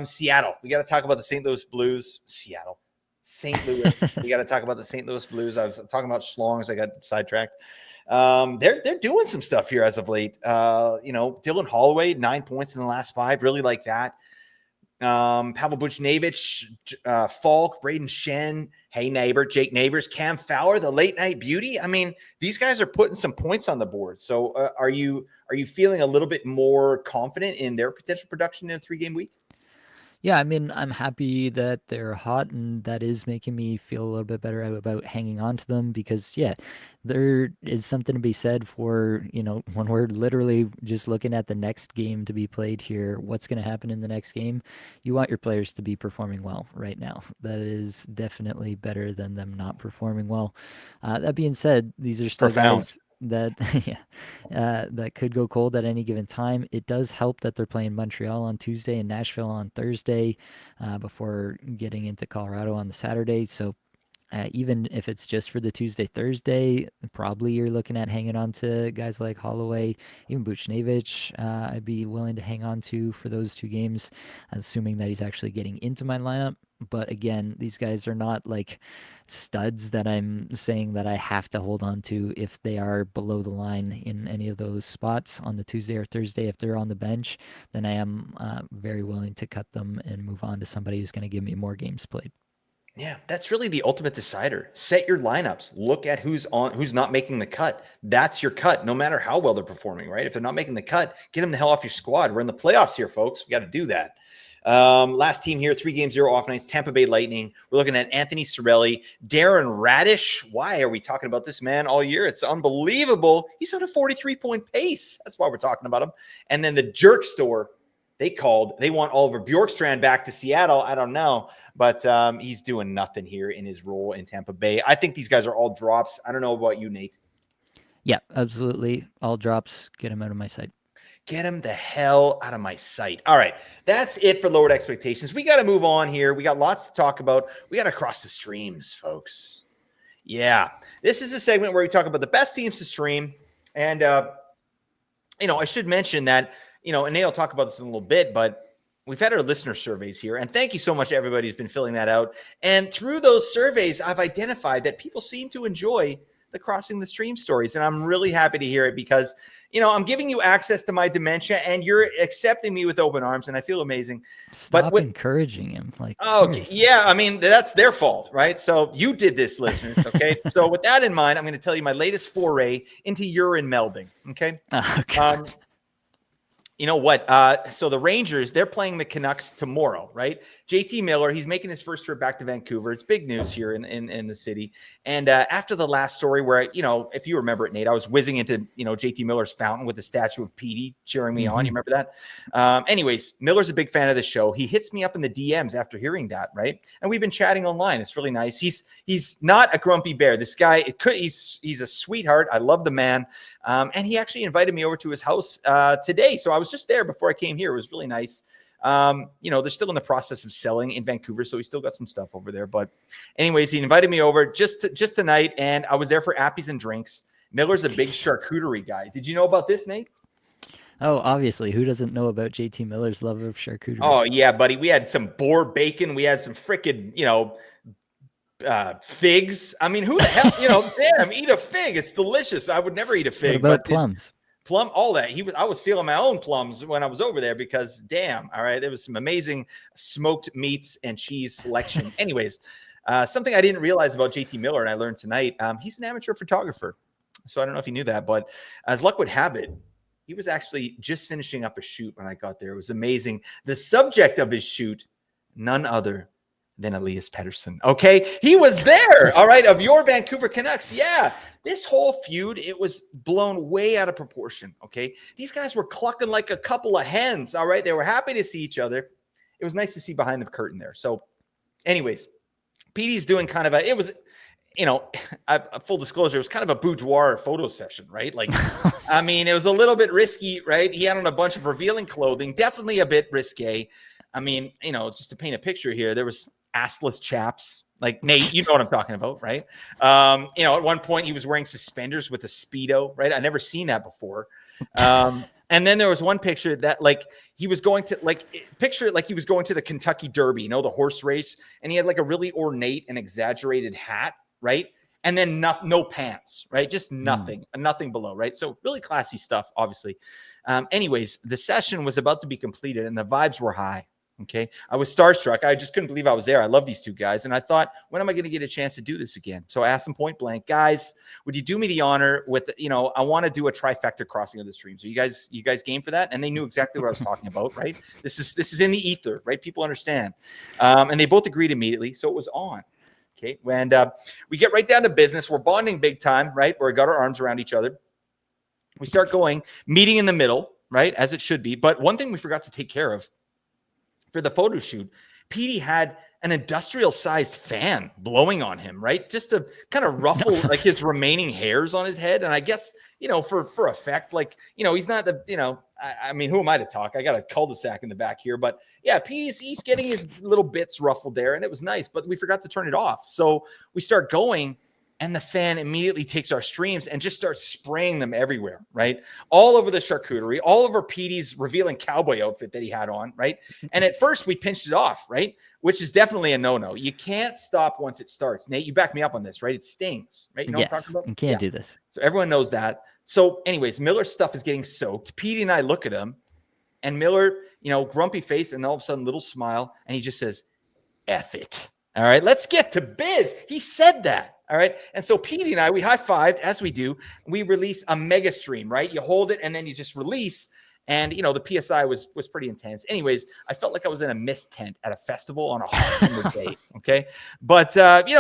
Seattle. We got to talk about the St. Louis Blues. Seattle. St. Louis. We got to talk about the St. Louis Blues. I was talking about schlongs. I got sidetracked. They're doing some stuff here as of late. Dylan Holloway, 9 points in the last 5. Really like that. Pavel Buchnevich, Falk, Braden Shen, Jake Neighbors, Cam Fowler, the late night beauty. I mean, these guys are putting some points on the board. So are you feeling a little bit more confident in their potential production in a 3-game week? Yeah, I mean, I'm happy that they're hot, and that is making me feel a little bit better about hanging on to them because, yeah, there is something to be said for, when we're literally just looking at the next game to be played here, what's going to happen in the next game. You want your players to be performing well right now. That is definitely better than them not performing well. That being said, these are still guys that that could go cold at any given time. It does help that they're playing Montreal on Tuesday and Nashville on Thursday before getting into Colorado on the Saturday. So even if it's just for the Tuesday, Thursday, probably you're looking at hanging on to guys like Holloway, even Buchnevich. I'd be willing to hang on to for those 2 games, assuming that he's actually getting into my lineup. But again, these guys are not like studs that I'm saying that I have to hold on to if they are below the line in any of those spots on the Tuesday or Thursday. If they're on the bench, then I am very willing to cut them and move on to somebody who's going to give me more games played. Yeah, that's really the ultimate decider. Set your lineups. Look at who's not making the cut. That's your cut, no matter how well they're performing, right? If they're not making the cut, get them the hell off your squad. We're in the playoffs here, folks. We got to do that. Last team here, 3 games, 0 off nights, Tampa Bay Lightning. We're looking at Anthony Cirelli, Darren Radish. Why are we talking about this man all year? It's unbelievable. He's on a 43-point pace. That's why we're talking about him. And then the jerk store, they want Oliver Bjorkstrand back to Seattle. I don't know, but he's doing nothing here in his role in Tampa Bay. I think these guys are all drops. I don't know about you, Nate. Yeah, absolutely. All drops. Get him out of my sight. Get him the hell out of my sight. All right. That's it for lowered expectations. We got to move on here. We got lots to talk about. We got to cross the streams, folks. Yeah. This is a segment where we talk about the best teams to stream. And, I should mention that, and Nate will talk about this in a little bit, but we've had our listener surveys here. And thank you so much to everybody who's been filling that out. And through those surveys, I've identified that people seem to enjoy the crossing the stream stories. And I'm really happy to hear it because, I'm giving you access to my dementia and you're accepting me with open arms. And I feel amazing. Stop encouraging him. Yeah. I mean, that's their fault, right? So you did this, listeners. Okay. So with that in mind, I'm going to tell you my latest foray into urine melding. Okay. You know what? So the Rangers, they're playing the Canucks tomorrow, right? JT Miller, he's making his first trip back to Vancouver. It's big news here in the city. And after the last story where, if you remember it, Nate, I was whizzing into, JT Miller's fountain with the statue of Petey cheering me on. You remember that? Anyways, Miller's a big fan of the show. He hits me up in the DMs after hearing that, right? And we've been chatting online. It's really nice. He's not a grumpy bear. This guy, he's a sweetheart. I love the man. And he actually invited me over to his house today. So I was just there before I came here. It was really nice. They're still in the process of selling in Vancouver, so we still got some stuff over there. But anyways, he invited me over just tonight, and I was there for appies and drinks. Miller's a big charcuterie guy. Did you know about this, Nate? Oh, obviously. Who doesn't know about JT Miller's love of charcuterie? Oh, yeah, buddy. We had some boar bacon. We had some freaking, figs. I mean, who the hell, damn, eat a fig. It's delicious. I would never eat a fig. What about plums? Plum, all that. I was feeling my own plums when I was over there because damn, all right, there was some amazing smoked meats and cheese selection. Anyways, something I didn't realize about JT Miller and I learned tonight, he's an amateur photographer. So I don't know if you knew that, but as luck would have it, he was actually just finishing up a shoot when I got there. It was amazing. The subject of his shoot, none other than Elias Pettersson. Okay. He was there. All right. Of your Vancouver Canucks. Yeah. This whole feud, it was blown way out of proportion. Okay. These guys were clucking like a couple of hens. All right. They were happy to see each other. It was nice to see behind the curtain there. So anyways, Petey's doing kind of full disclosure, it was kind of a boudoir photo session, right? Like, I mean, it was a little bit risky, right? He had on a bunch of revealing clothing, definitely a bit risque. I mean, just to paint a picture here, there was assless chaps. Like Nate, you know what I'm talking about, right? At one point he was wearing suspenders with a Speedo, right? I never seen that before. And then there was one picture that like he was going to he was going to the Kentucky Derby, the horse race, and he had like a really ornate and exaggerated hat, right? And then no pants, right? Just nothing below, right? So really classy stuff, obviously. Anyways, the session was about to be completed and the vibes were high. Okay. I was starstruck. I just couldn't believe I was there. I love these two guys. And I thought, when am I going to get a chance to do this again? So I asked them point blank, guys, would you do me the honor with, I want to do a trifecta crossing of the streams. Are you guys game for that? And they knew exactly what I was talking about, right? This is in the ether, right? People understand. And they both agreed immediately. So it was on. Okay. And we get right down to business. We're bonding big time, right? Where we got our arms around each other. We start going, meeting in the middle, right? As it should be. But one thing we forgot to take care of, for the photo shoot, Petey had an industrial-sized fan blowing on him, right? Just to kind of ruffle like his remaining hairs on his head. And I guess, for effect, like, he's not the, I mean, who am I to talk? I got a cul-de-sac in the back here. But yeah, he's getting his little bits ruffled there, and it was nice. But we forgot to turn it off. So we start going, and the fan immediately takes our streams and just starts spraying them everywhere, right? All over the charcuterie, all over Petey's revealing cowboy outfit that he had on, right? And at first we pinched it off, right? Which is definitely a no-no. You can't stop once it starts. Nate, you back me up on this, right? It stings, right? You know what I'm talking about? You can't do this. So everyone knows that. So anyways, Miller's stuff is getting soaked. Petey and I look at him, and Miller, grumpy face, and all of a sudden little smile, and he just says, F it. All right, let's get to biz. He said that. All right. And so Petey and I, we high-fived, as we do. We release a mega stream, right? You hold it and then you just release. And, the PSI was pretty intense. Anyways, I felt like I was in a mist tent at a festival on a hot summer day. Okay. But,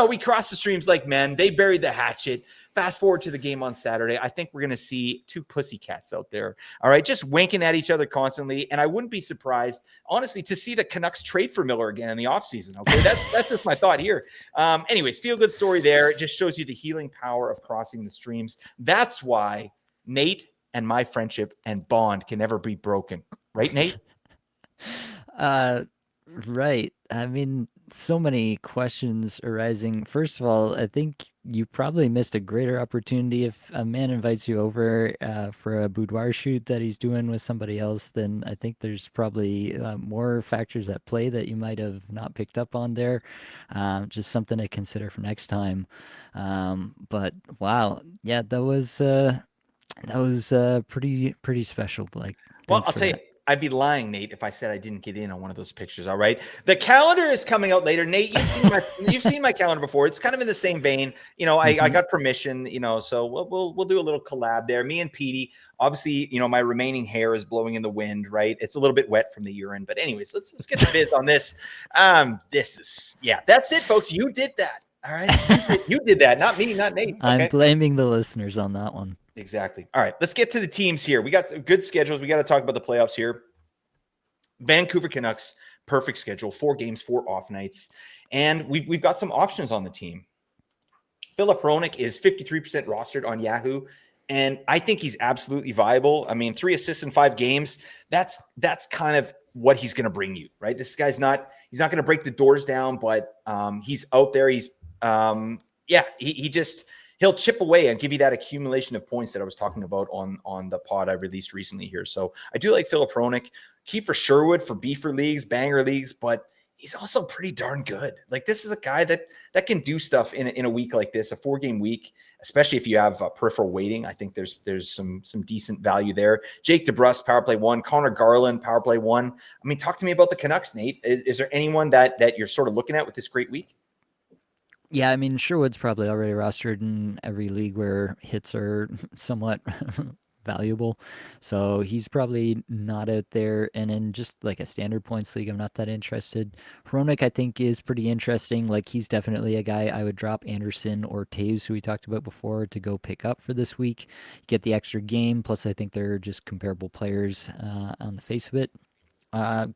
we crossed the streams like men. They buried the hatchet. Fast forward to the game on Saturday. I think we're going to see two pussycats out there. All right. Just winking at each other constantly. And I wouldn't be surprised, honestly, to see the Canucks trade for Miller again in the offseason. Okay. That's just my thought here. Anyways, feel good story there. It just shows you the healing power of crossing the streams. That's why Nate and my friendship and bond can never be broken. Right, Nate? Right. I mean, so many questions arising. First of all, I think you probably missed a greater opportunity if a man invites you over for a boudoir shoot that he's doing with somebody else. Then I think there's probably more factors at play that you might have not picked up on there. Just something to consider for next time. But wow, yeah, that was pretty special, Blake. Well, Thanks I'll for tell you, that. I'd be lying, Nate, if I said I didn't get in on one of those pictures. All right. The calendar is coming out later. Nate, you've seen my calendar before. It's kind of in the same vein. You know, I got permission, you know, so we'll do a little collab there. Me and Petey. Obviously, you know, my remaining hair is blowing in the wind, right? It's a little bit wet from the urine. But anyways, let's get the biz on this. That's it, folks. You did that. All right. You did that, not me, not Nate. Okay? I'm blaming the listeners on that one. Exactly. All right, let's get to the teams here. We got good schedules. We got to talk about the playoffs here. Vancouver Canucks, perfect schedule, 4 games, 4 off nights. And we've got some options on the team. Philip Hronek is 53% rostered on Yahoo, and I think he's absolutely viable. I mean, 3 assists in 5 games. That's kind of what he's going to bring you, right? This guy's not going to break the doors down, but he's out there. He's he'll chip away and give you that accumulation of points that I was talking about on the pod I released recently here. So I do like Philip Hronek. Kiefer Sherwood for beefer leagues, banger leagues, but he's also pretty darn good. Like, this is a guy that can do stuff in a week like this, a 4-game week, especially if you have peripheral weighting. I think there's some decent value there. Jake DeBrusk, power play 1. Connor Garland, power play 1. I mean, talk to me about the Canucks, Nate. Is there anyone that you're sort of looking at with this great week? Yeah, I mean, Sherwood's probably already rostered in every league where hits are somewhat valuable. So he's probably not out there. And in just like a standard points league, I'm not that interested. Hronek, I think, is pretty interesting. Like, he's definitely a guy I would drop Anderson or Taves, who we talked about before, to go pick up for this week. Get the extra game. Plus, I think they're just comparable players on the face of it.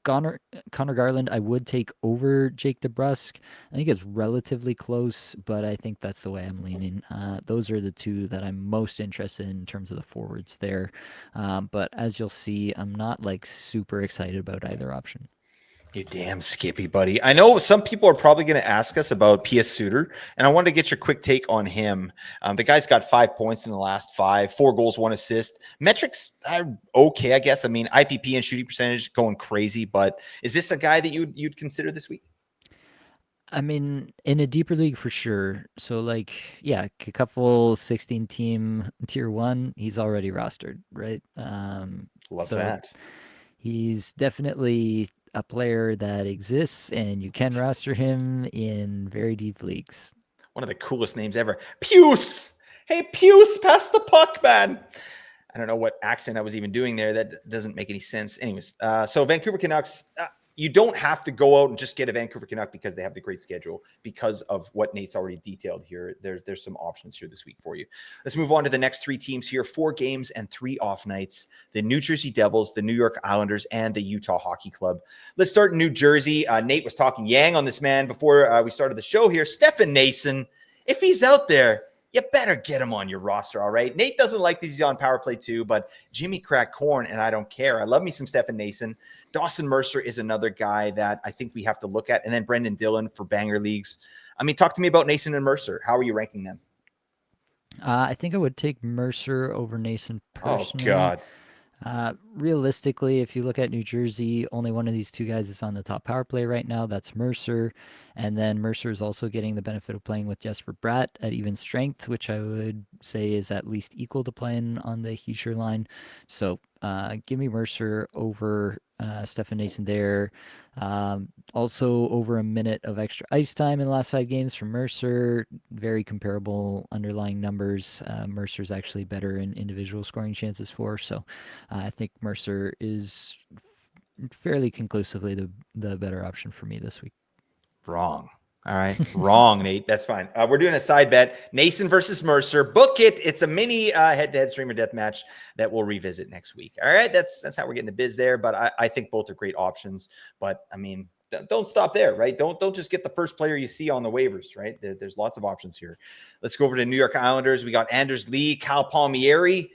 Connor Garland, I would take over Jake DeBrusk. I think it's relatively close, but I think that's the way I'm leaning. Those are the 2 that I'm most interested in terms of the forwards there. But as you'll see, I'm not like super excited about either option. You damn Skippy, buddy. I know some people are probably going to ask us about P.S. Suter, and I wanted to get your quick take on him. The guy's got 5 points in the last 5, 4 goals, 1 assist. Metrics are okay, I guess. I mean, IPP and shooting percentage going crazy, but is this a guy that you'd consider this week? I mean, in a deeper league for sure. So, like, yeah, a couple 16-team tier 1, he's already rostered, right? Love that. He's definitely a player that exists, and you can roster him in very deep leagues. One of the coolest names ever. Puce! Hey, Puce, pass the puck, man. I don't know what accent I was even doing there. That doesn't make any sense. Anyways, so Vancouver Canucks, you don't have to go out and just get a Vancouver Canuck because they have the great schedule. Because of what Nate's already detailed here, there's some options here this week for you. Let's move on to the next 3 teams here. 4 games and 3 off nights. The New Jersey Devils, the New York Islanders, and the Utah Hockey Club. Let's start in New Jersey. Nate was talking yang on this man before we started the show here. Stefan Nason, if he's out there, you better get him on your roster, all right? Nate doesn't like these on power play too, but Jimmy cracked corn, and I don't care. I love me some Stefan Nason. Dawson Mercer is another guy that I think we have to look at, and then Brendan Dillon for banger leagues. I mean, talk to me about Nason and Mercer. How are you ranking them? I think I would take Mercer over Nason personally. Oh, God. Realistically, if you look at New Jersey, only one of these 2 guys is on the top power play right now. That's Mercer. And then Mercer is also getting the benefit of playing with Jesper Bratt at even strength, which I would say is at least equal to playing on the Heischer line. So give me Mercer over Stefan Nason there. Also over a minute of extra ice time in the last 5 games for Mercer. Very comparable underlying numbers. Mercer's actually better in individual scoring chances for. So I think Mercer is fairly conclusively the better option for me this week. Wrong. All right. Wrong, Nate. That's fine. We're doing a side bet. Nason versus Mercer. Book it. It's a mini head-to-head streamer death match that we'll revisit next week. All right. That's how we're getting the biz there. But I think both are great options. But I mean, don't stop there, right? Don't just get the first player you see on the waivers, right? There's lots of options here. Let's go over to New York Islanders. We got Anders Lee, Kyle Palmieri,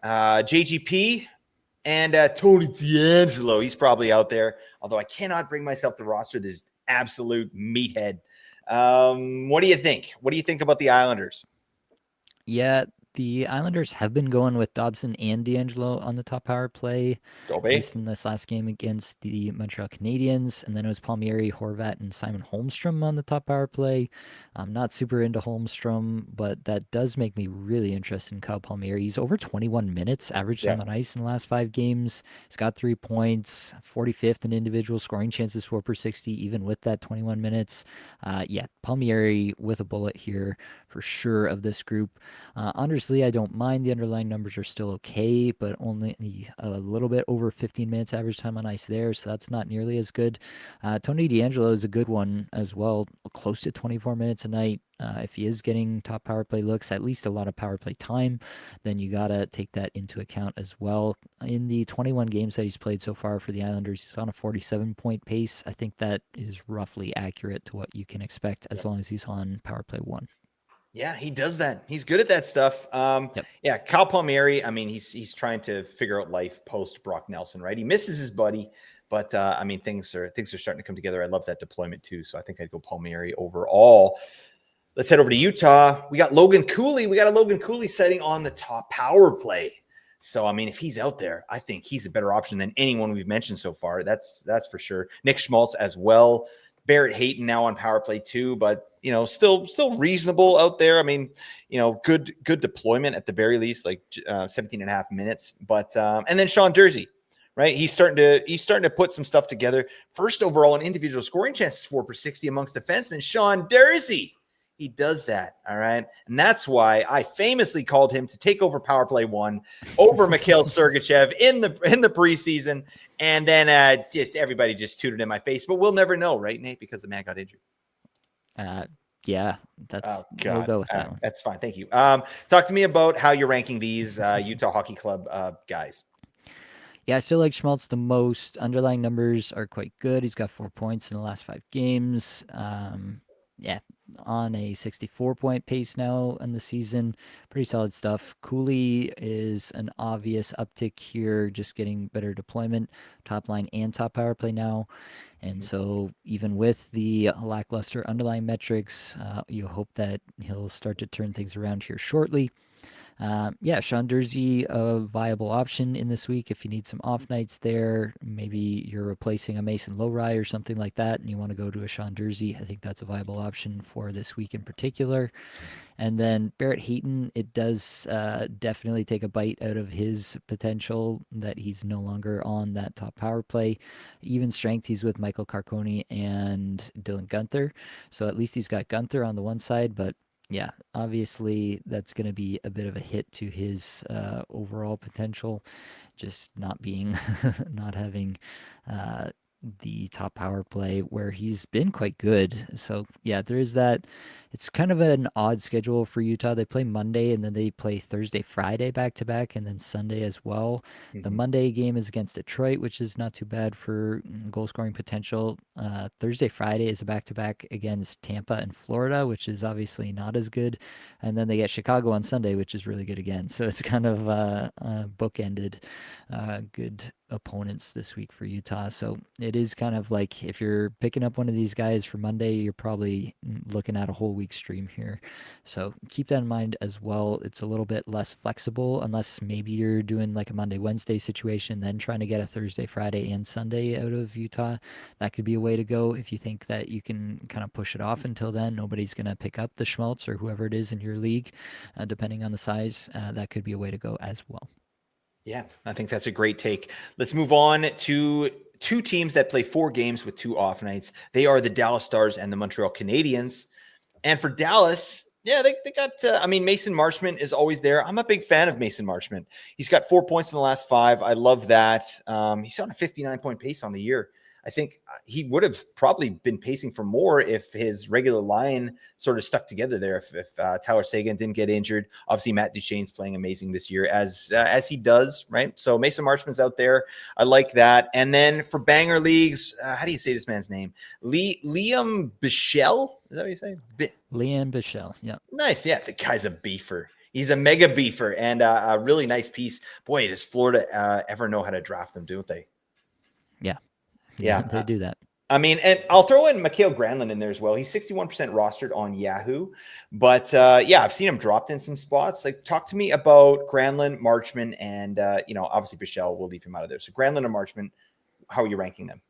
JGP, and Tony D'Angelo. He's probably out there. Although I cannot bring myself to roster this absolute meathead. What do you think? What do you think about the Islanders? Yeah, The Islanders have been going with Dobson and D'Angelo on the top power play, Go at Bay. least in this last game against the Montreal Canadiens. And then it was Palmieri, Horvat, and Simon Holmstrom on the top power play. I'm not super into Holmstrom, but that does make me really interested in Kyle Palmieri. He's over 21 minutes average Yeah. time on ice in the last 5 games. He's got 3 points, 45th in individual scoring chances, 4 per 60, even with that 21 minutes. Yeah, Palmieri with a bullet here for sure of this group. Honestly, I don't mind. The underlying numbers are still okay, but only a little bit over 15 minutes average time on ice there, so that's not nearly as good. Tony DeAngelo is a good one as well, close to 24 minutes a night. If he is getting top power play looks, at least a lot of power play time, then you got to take that into account as well. In the 21 games that he's played so far for the Islanders, he's on a 47-point pace. I think that is roughly accurate to what you can expect as long as he's on power play 1. Yeah, he does that. He's good at that stuff. Yep. Yeah, Kyle Palmieri. I mean, he's trying to figure out life post Brock Nelson, right? He misses his buddy, but I mean, things are starting to come together. I love that deployment too, so I think I'd go Palmieri overall. Let's head over to Utah. We got Logan Cooley. We got a Logan Cooley setting on the top power play. So I mean, if he's out there, I think he's a better option than anyone we've mentioned so far. That's for sure. Nick Schmaltz as well. Barrett Hayton now on power play too, but still reasonable out there. I mean, good deployment at the very least, like 17 and a half minutes. But and then Sean Dursey, right? He's starting to put some stuff together. First overall in individual scoring chances, 4 per 60 amongst defensemen. Sean Dursey. He does that, all right? And that's why I famously called him to take over power play 1 over Mikhail Sergachev in the preseason. And then just everybody just tooted in my face. But we'll never know, right, Nate? Because the man got injured. Yeah, we'll go with that one. That's fine. Thank you. Talk to me about how you're ranking these Utah Hockey Club guys. Yeah, I still like Schmaltz the most. Underlying numbers are quite good. He's got 4 points in the last 5 games. Yeah, on a 64-point pace now in the season. Pretty solid stuff. Cooley is an obvious uptick here, just getting better deployment, top line and top power play now. And so even with the lackluster underlying metrics, you hope that he'll start to turn things around here shortly. Yeah, Sean Dursey, a viable option in this week if you need some off nights there. Maybe you're replacing a Mason Lowry or something like that, and you want to go to a Sean Dursey. I think that's a viable option for this week in particular. And then Barrett Hayton, it does definitely take a bite out of his potential that he's no longer on that top power play. Even strength, he's with Michael Carconi and Dylan Gunther. So at least he's got Gunther on the one side, but yeah, obviously that's going to be a bit of a hit to his overall potential, just not being, not having the top power play where he's been quite good. So yeah, there is that. It's kind of an odd schedule for Utah. They play Monday and then they play Thursday, Friday back to back, and then Sunday as well. The Monday game is against Detroit, which is not too bad for goal scoring potential. Thursday, Friday is a back to back against Tampa and Florida, which is obviously not as good. And then they get Chicago on Sunday, which is really good again. So it's kind of bookended good opponents this week for Utah. So it is kind of like if you're picking up one of these guys for Monday, you're probably looking at a whole week stream here. So keep that in mind as well. It's a little bit less flexible unless maybe you're doing like a Monday, Wednesday situation, then trying to get a Thursday, Friday, and Sunday out of Utah. That could be a way to go if you think that you can kind of push it off until then. Nobody's going to pick up the Schmaltz or whoever it is in your league, depending on the size. That could be a way to go as well. Yeah, I think that's a great take. Let's move on to 2 teams that play 4 games with 2 off nights. They are the Dallas Stars and the Montreal Canadiens. And for Dallas, yeah, they got, I mean, Mason Marchment is always there. I'm a big fan of Mason Marchment. He's got 4 points in the last 5. I love that. He's on a 59-point pace on the year. I think he would have probably been pacing for more if his regular line sort of stuck together there. If Tyler Seguin didn't get injured, obviously Matt Duchene's playing amazing this year as he does, right? So Mason Marchman's out there. I like that. And then for banger leagues, how do you say this man's name? Liam Bichelle? Is that what you say? Liam Bichelle. Yeah. Nice. Yeah, the guy's a beefer. He's a mega beefer and a really nice piece. Boy, does Florida ever know how to draft them, don't they? Yeah. Yeah, They do that. I mean, and I'll throw in Mikhail Granlund in there as well. He's 61% rostered on Yahoo. But yeah, I've seen him dropped in some spots. Like, talk to me about Granlund, Marchman, and, obviously Bichelle, we'll leave him out of there. So Granlund and Marchman, how are you ranking them?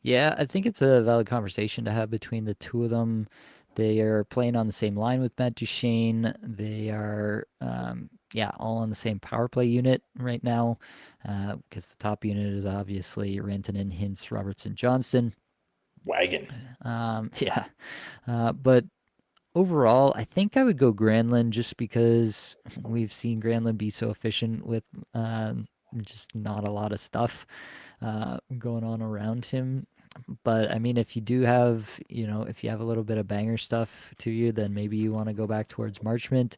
Yeah, I think it's a valid conversation to have between the two of them. They are playing on the same line with Matt Duchene. They are, yeah, all on the same power play unit right now, because the top unit is obviously Rantanen, Hintz, Robertson, Johnston. Wagon. Yeah, but overall, I think I would go Granlund just because we've seen Granlund be so efficient with just not a lot of stuff going on around him. But I mean, if you do have, if you have a little bit of banger stuff to you, then maybe you want to go back towards Marchment.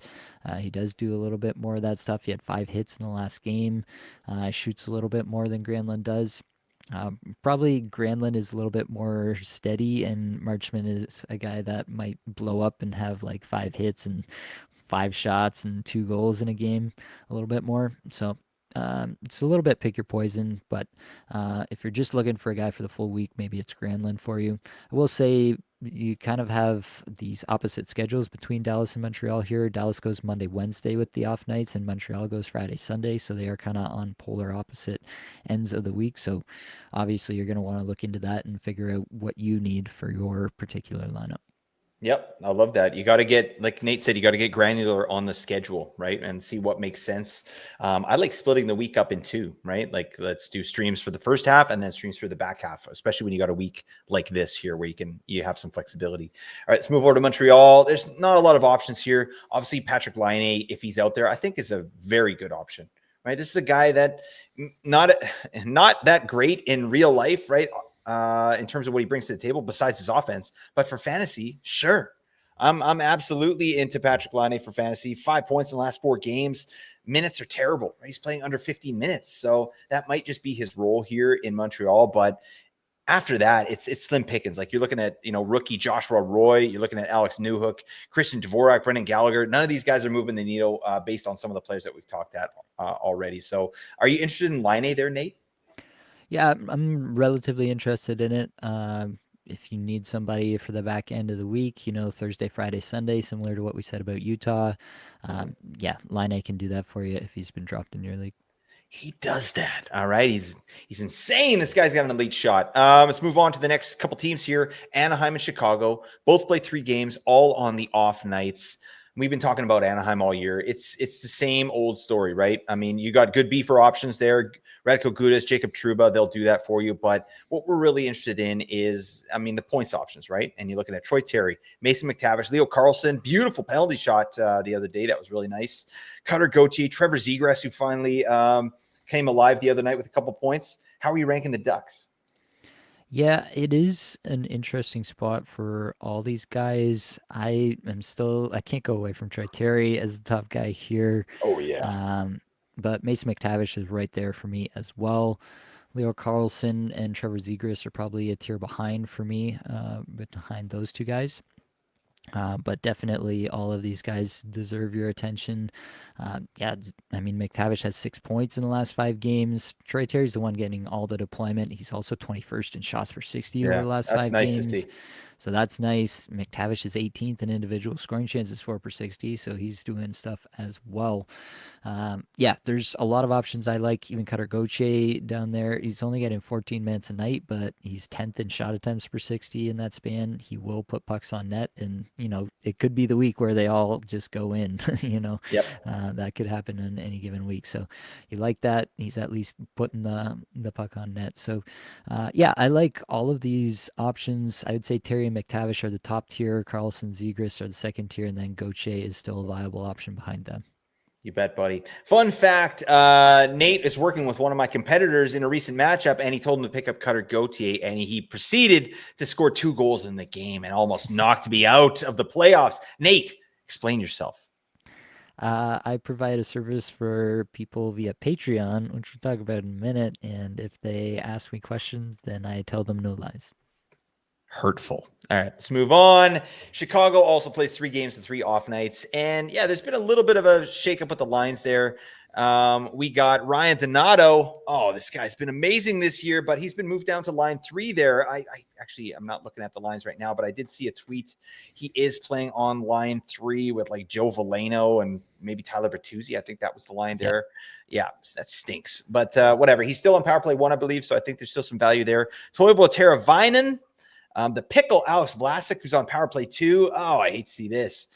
He does do a little bit more of that stuff. He had 5 hits in the last game. Shoots a little bit more than Granlund does. Probably Granlund is a little bit more steady, and Marchman is a guy that might blow up and have like 5 hits and 5 shots and 2 goals in a game, a little bit more. So it's a little bit pick your poison, but if you're just looking for a guy for the full week, maybe it's Granlund for you. I will say you kind of have these opposite schedules between Dallas and Montreal here. Dallas goes Monday, Wednesday with the off nights, and Montreal goes Friday, Sunday. So they are kind of on polar opposite ends of the week. So obviously, you're going to want to look into that and figure out what you need for your particular lineup. Yep, I love that. You got to get, like Nate said, you got to get granular on the schedule, right? And see what makes sense. I like splitting the week up in two, right? Like, let's do streams for the first half and then streams for the back half, especially when you got a week like this here where you have some flexibility. All right, let's move over to Montreal. There's not a lot of options here. Obviously, Patrick Laine, if he's out there, I think is a very good option, right? This is a guy that not that great in real life, right? In terms of what he brings to the table besides his offense. But for fantasy, sure. I'm absolutely into Patrick Laine for fantasy. 5 points in the last 4 games. Minutes are terrible. Right? He's playing under 15 minutes. So that might just be his role here in Montreal. But after that, it's slim pickings. Like, you're looking at, rookie Joshua Roy. You're looking at Alex Newhook, Christian Dvorak, Brendan Gallagher. None of these guys are moving the needle based on some of the players that we've talked at already. So are you interested in Laine there, Nate? Yeah, I'm relatively interested in it. If you need somebody for the back end of the week, Thursday, Friday, Sunday, similar to what we said about Utah, yeah, Line can do that for you if he's been dropped in your league. He does that. All right. He's insane. This guy's got an elite shot. Let's move on to the next couple teams here. Anaheim and Chicago both played 3 games, all on the off nights. We've been talking about Anaheim all year. It's the same old story, right? I mean, you got good beefer options there. Radko Gudas, Jacob Trouba, they'll do that for you. But what we're really interested in is, the points options, right? And you're looking at Troy Terry, Mason McTavish, Leo Carlsson, beautiful penalty shot the other day. That was really nice. Cutter Gauthier, Trevor Zegras, who finally came alive the other night with a couple points. How are you ranking the Ducks? Yeah, it is an interesting spot for all these guys. I can't go away from Troy Terry as the top guy here. Oh, yeah. But Mason McTavish is right there for me as well. Leo Carlson and Trevor Zegras are probably a tier behind for me, behind those two guys. But definitely all of these guys deserve your attention. Yeah, McTavish has 6 points in the last 5 games. Troy Terry's the one getting all the deployment. He's also 21st in shots per 60 over Yeah, the last that's 5 nice to games. see. So that's nice. McTavish is 18th in individual scoring chances, 4 per 60. So he's doing stuff as well. Yeah, there's a lot of options I like. Even Cutter Gauthier down there. He's only getting 14 minutes a night, but he's 10th in shot attempts per 60 in that span. He will put pucks on net, and it could be the week where they all just go in. Yep. That could happen in any given week. So you like that? He's at least putting the puck on net. So yeah, I like all of these options. I would say Terry and McTavish are the top tier. Carlson, Zegras are the second tier, and then Gauthier is still a viable option behind them. You bet, buddy. Fun fact, Nate is working with one of my competitors in a recent matchup, and he told him to pick up Cutter Gauthier, and he proceeded to score 2 goals in the game and almost knocked me out of the playoffs. Nate, explain yourself. I provide a service for people via Patreon, which we'll talk about in a minute. And if they ask me questions, then I tell them no lies. Hurtful. All right, let's move on. Chicago also plays 3 games and 3 off nights. And yeah, there's been a little bit of a shakeup with the lines there. We got Ryan Donato. Oh, this guy's been amazing this year, but he's been moved down to line 3 there. I'm not looking at the lines right now, but I did see a tweet. He is playing on line 3 with like Joe Valeno and maybe Tyler Bertuzzi. I think that was the line there. Yeah, that stinks. But whatever. He's still on power play 1, I believe. So I think there's still some value there. Toivo Teravainen. The pickle Alex Vlasic, who's on power play 2. Oh, I hate to see this.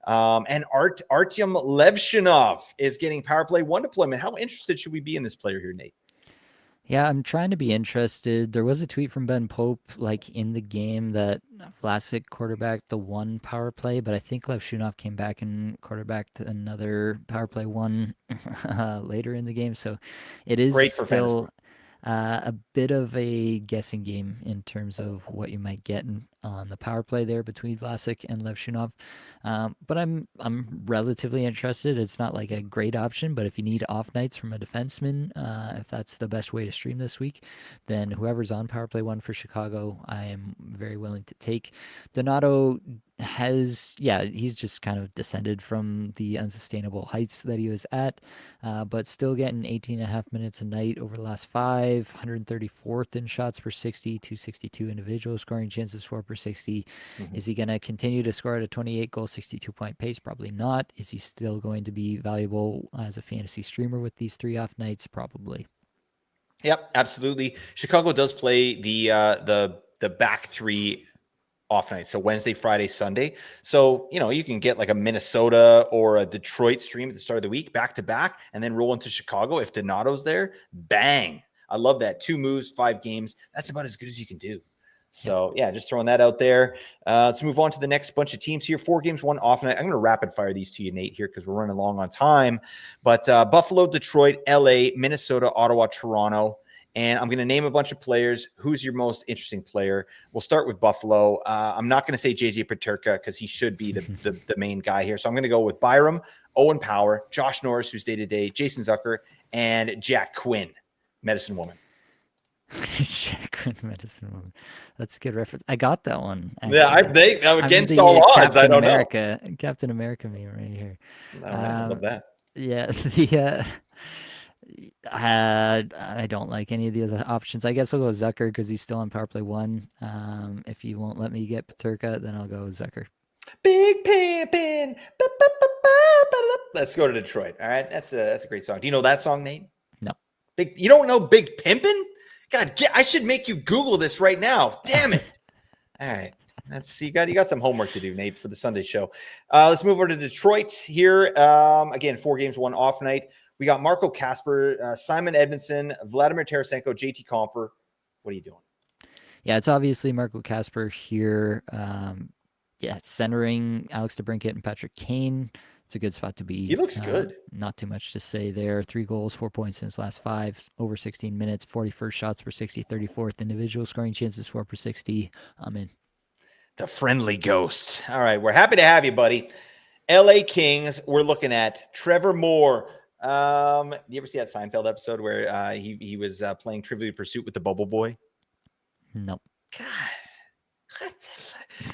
And Artyom Levshinov is getting power play 1 deployment. How interested should we be in this player here, Nate? Yeah, I'm trying to be interested. There was a tweet from Ben Pope, like in the game, that Vlasic quarterbacked the 1 power play, but I think Levshinov came back and quarterbacked another power play 1 later in the game. So it is Great for still fantasy. a bit of a guessing game in terms of what you might get on the power play there between Vlasic and Levshinov. But I'm relatively interested. It's not like a great option, but if you need off nights from a defenseman, if that's the best way to stream this week, then whoever's on power play 1 for Chicago, I am very willing to take. Donato he's just kind of descended from the unsustainable heights that he was at, but still getting 18.5 minutes a night over the last 5, 134th in shots per 60, 262 individual scoring chances for per 60. Is he going to continue to score at a 28 goal, 62 point pace? Probably not. Is he still going to be valuable as a fantasy streamer with these 3 off nights? Probably. Yep, absolutely. Chicago does play the back 3 off nights, so Wednesday, Friday, Sunday. So you can get like a Minnesota or a Detroit stream at the start of the week back to back, and then roll into Chicago if Donato's there. Bang! I love that. 2 moves, 5 games. That's about as good as you can do. So yeah, just throwing that out there. Let's move on to the next bunch of teams here. 4 games, 1 off night. I'm going to rapid fire these to you, Nate, here because we're running long on time. But Buffalo, Detroit, LA, Minnesota, Ottawa, Toronto. And I'm going to name a bunch of players. Who's your most interesting player? We'll start with Buffalo. I'm not going to say JJ Peterka because he should be the main guy here. So I'm going to go with Byram, Owen Power, Josh Norris, who's day-to-day, Jason Zucker, and Jack Quinn, Medicine Woman. Jack Quinn, Medicine Woman. That's a good reference. I got that one. Actually. Yeah, against all odds. I don't know. Captain America meme right here. I love that. Yeah, I don't like any of the other options. I guess I'll go Zucker because he's still on power play 1. If you won't let me get Peterka, then I'll go Zucker. Big Pimpin'. Let's go to Detroit. All right, that's a great song. Do you know that song, Nate? No. You don't know Big Pimpin'? God, I should make you Google this right now. Damn it. All right. You got some homework to do, Nate, for the Sunday show. Let's move over to Detroit here. Again, 4 games, 1 off night. We got Marco Kasper, Simon Edmondson, Vladimir Tarasenko, JT Compher. What are you doing? Yeah, it's obviously Marco Kasper here. Centering Alex DeBrincat and Patrick Kane. It's a good spot to be. He looks good. Not too much to say there. 3 goals, 4 points in his last 5, over 16 minutes, 41st shots per 60, 34th individual scoring chances for per 60. I'm in. The friendly ghost. All right, we're happy to have you, buddy. LA Kings, we're looking at Trevor Moore. Do you ever see that Seinfeld episode where he was playing Trivial Pursuit with the Bubble Boy? Nope. God. What the fuck?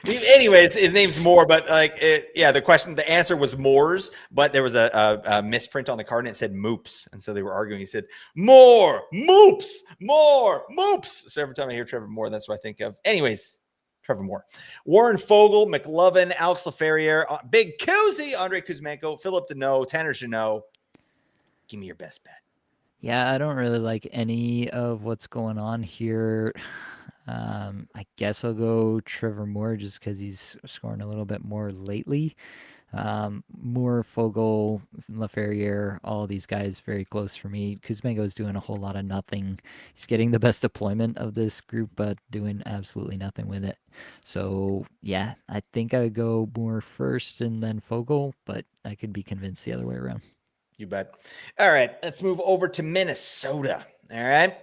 Anyways, his name's Moore, but the answer was Moore's, but there was a misprint on the card and it said Moops. And so they were arguing. He said, More, Moops, more, Moops. So every time I hear Trevor Moore, that's what I think of. Anyways, Trevor Moore. Warren Fogle, McLovin, Alex Laferriere, Big Cozy, Andre Kuzmenko, Philip Deneau, Tanner Jeannot. Give me your best bet. Yeah, I don't really like any of what's going on here. I guess I'll go Trevor Moore just because he's scoring a little bit more lately. Moore, Fogle, Laferriere, all these guys very close for me. Kuzmenko's doing a whole lot of nothing. He's getting the best deployment of this group, but doing absolutely nothing with it. So, yeah, I think I would go Moore first and then Fogle, but I could be convinced the other way around. You bet. All right, let's move over to Minnesota. All right.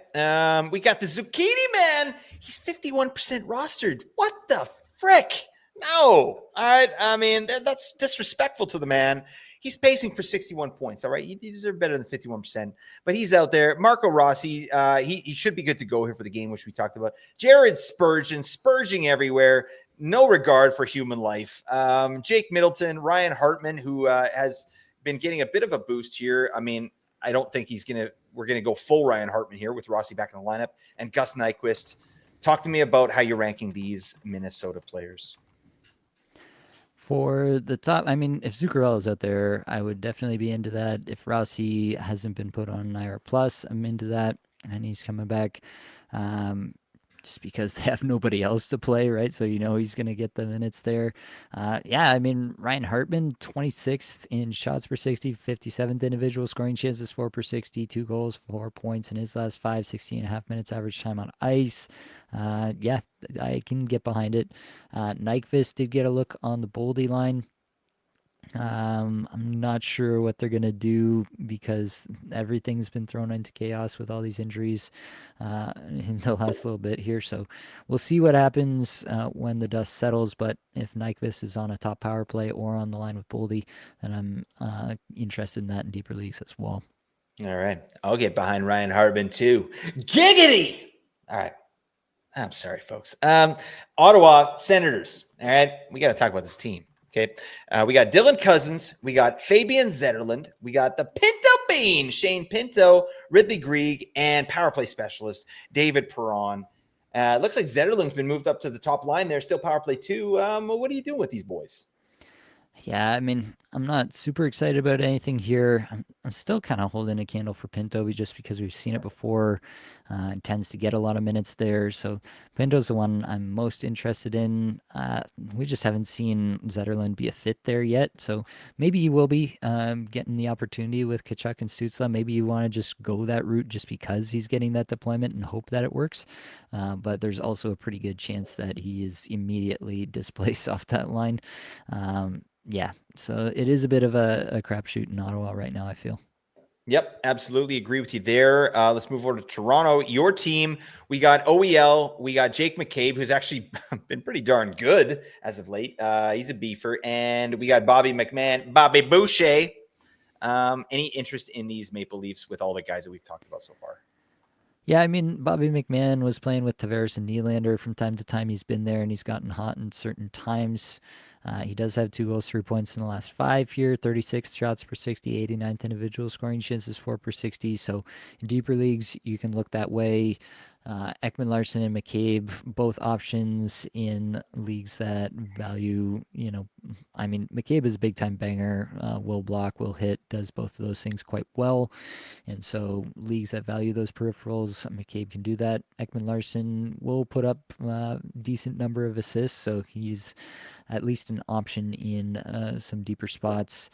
We got the Zucchini Man. He's 51% rostered. What the frick? No. All right. I mean, that's disrespectful to the man. He's pacing for 61 points. All right. You deserve better than 51%, but he's out there. Marco Rossi, he should be good to go here for the game, which we talked about. Jared Spurgeon, spurging everywhere. No regard for human life. Jake Middleton, Ryan Hartman, who has been getting a bit of a boost here. I mean, I don't think we're going to go full Ryan Hartman here with Rossi back in the lineup and Gus Nyquist. Talk to me about how you're ranking these Minnesota players. For the top, I mean, if Zuccarello's out there, I would definitely be into that. If Rossi hasn't been put on IR Plus, I'm into that, and he's coming back. Um, just because they have nobody else to play, right? So he's going to get the minutes there. Yeah, I mean, Ryan Hartman, 26th in shots per 60, 57th individual scoring chances, 4 per 60, 2 goals, 4 points in his last 5, 16 and a half minutes average time on ice. Yeah, I can get behind it. Nyquist did get a look on the Boldy line. I'm not sure what they're gonna do because everything's been thrown into chaos with all these injuries in the last little bit here. So we'll see what happens when the dust settles. But if Nyquist is on a top power play or on the line with Boldy, then I'm interested in that in deeper leagues as well. All right, I'll get behind Ryan Hartman too. Giggity! All right. I'm sorry, folks. Ottawa Senators. All right, we got to talk about this team. Okay, we got Dylan Cousins, we got Fabian Zetterlund, we got the Pinto Bean, Shane Pinto, Ridley Grieg, and power play specialist David Perron. Looks like Zetterlund's been moved up to the top line there, still power play too. What are you doing with these boys? Yeah, I mean, I'm not super excited about anything here. I'm still kind of holding a candle for Pinto just because we've seen it before. It tends to get a lot of minutes there. So Pinto's the one I'm most interested in. We just haven't seen Zetterlund be a fit there yet. So maybe he will be getting the opportunity with Kachuk and Stutzla. Maybe you want to just go that route just because he's getting that deployment and hope that it works. But there's also a pretty good chance that he is immediately displaced off that line. Yeah, so it is a bit of a crapshoot in Ottawa right now, I feel. Yep, absolutely agree with you there. Let's move over to Toronto. Your team, we got OEL, we got Jake McCabe, who's actually been pretty darn good as of late. He's a beefer. And we got Bobby Boucher. Any interest in these Maple Leafs with all the guys that we've talked about so far? Yeah, I mean, Bobby McMahon was playing with Tavares and Nylander from time to time. He's been there and he's gotten hot in certain times. He does have 2 goals, 3 points in the last 5 here, 36 shots per 60, 89th individual scoring chances, 4 per 60. So in deeper leagues, you can look that way. Ekman Larson and McCabe, both options in leagues that value, I mean, McCabe is a big time banger, will block, will hit, does both of those things quite well. And so leagues that value those peripherals, McCabe can do that. Ekman Larson will put up a decent number of assists, so he's at least an option in some deeper spots.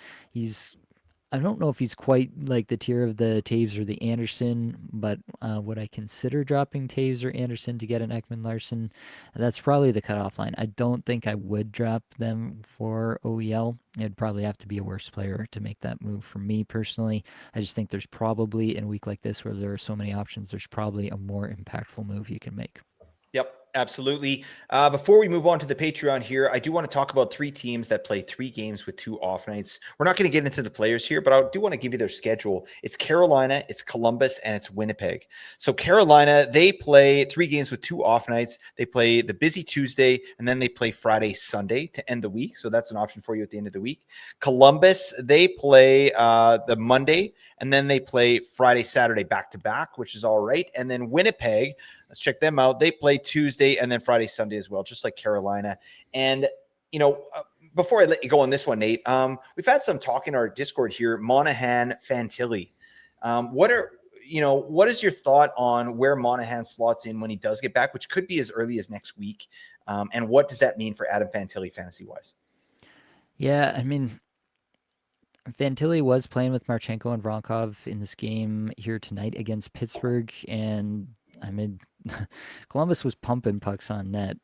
I don't know if he's quite like the tier of the Taves or the Anderson, but would I consider dropping Taves or Anderson to get an Ekman Larson? That's probably the cutoff line. I don't think I would drop them for OEL. It'd probably have to be a worse player to make that move for me personally. I just think there's probably, in a week like this where there are so many options, there's probably a more impactful move you can make. Yep, absolutely. Before we move on to the Patreon here, I do want to talk about 3 teams that play 3 games with 2 off nights. We're not going to get into the players here, but I do want to give you their schedule. It's Carolina, it's Columbus, and it's Winnipeg. So Carolina, they play 3 games with 2 off nights. They play the busy Tuesday, and then they play Friday, Sunday to end the week. So that's an option for you at the end of the week. Columbus, they play the Monday, and then they play Friday, Saturday back-to-back, which is all right. And then Winnipeg, let's check them out. They play Tuesday and then Friday, Sunday as well, just like Carolina. And, before I let you go on this one, Nate, we've had some talk in our Discord here, Monahan, Fantilli. What is your thought on where Monahan slots in when he does get back, which could be as early as next week? And what does that mean for Adam Fantilli fantasy-wise? Yeah, I mean, Fantilli was playing with Marchenko and Vronkov in this game here tonight against Pittsburgh, and I mean, Columbus was pumping pucks on net.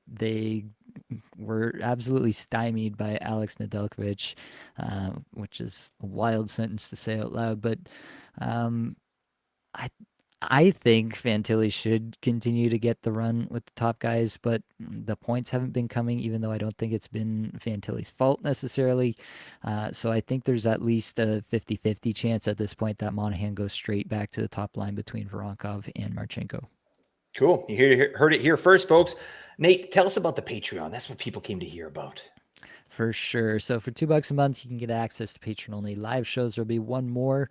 They were absolutely stymied by Alex Nedeljkovic, which is a wild sentence to say out loud, but I I think Fantilli should continue to get the run with the top guys, but the points haven't been coming, even though I don't think it's been Fantilli's fault necessarily. So I think there's at least a 50-50 chance at this point that Monahan goes straight back to the top line between Voronkov and Marchenko. Cool. You heard it here first, folks. Nate, tell us about the Patreon. That's what people came to hear about. For sure. So for $2 a month, you can get access to patron-only live shows. There'll be one more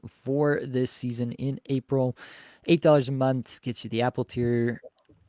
for this season in April. $8 a month gets you the Apple tier,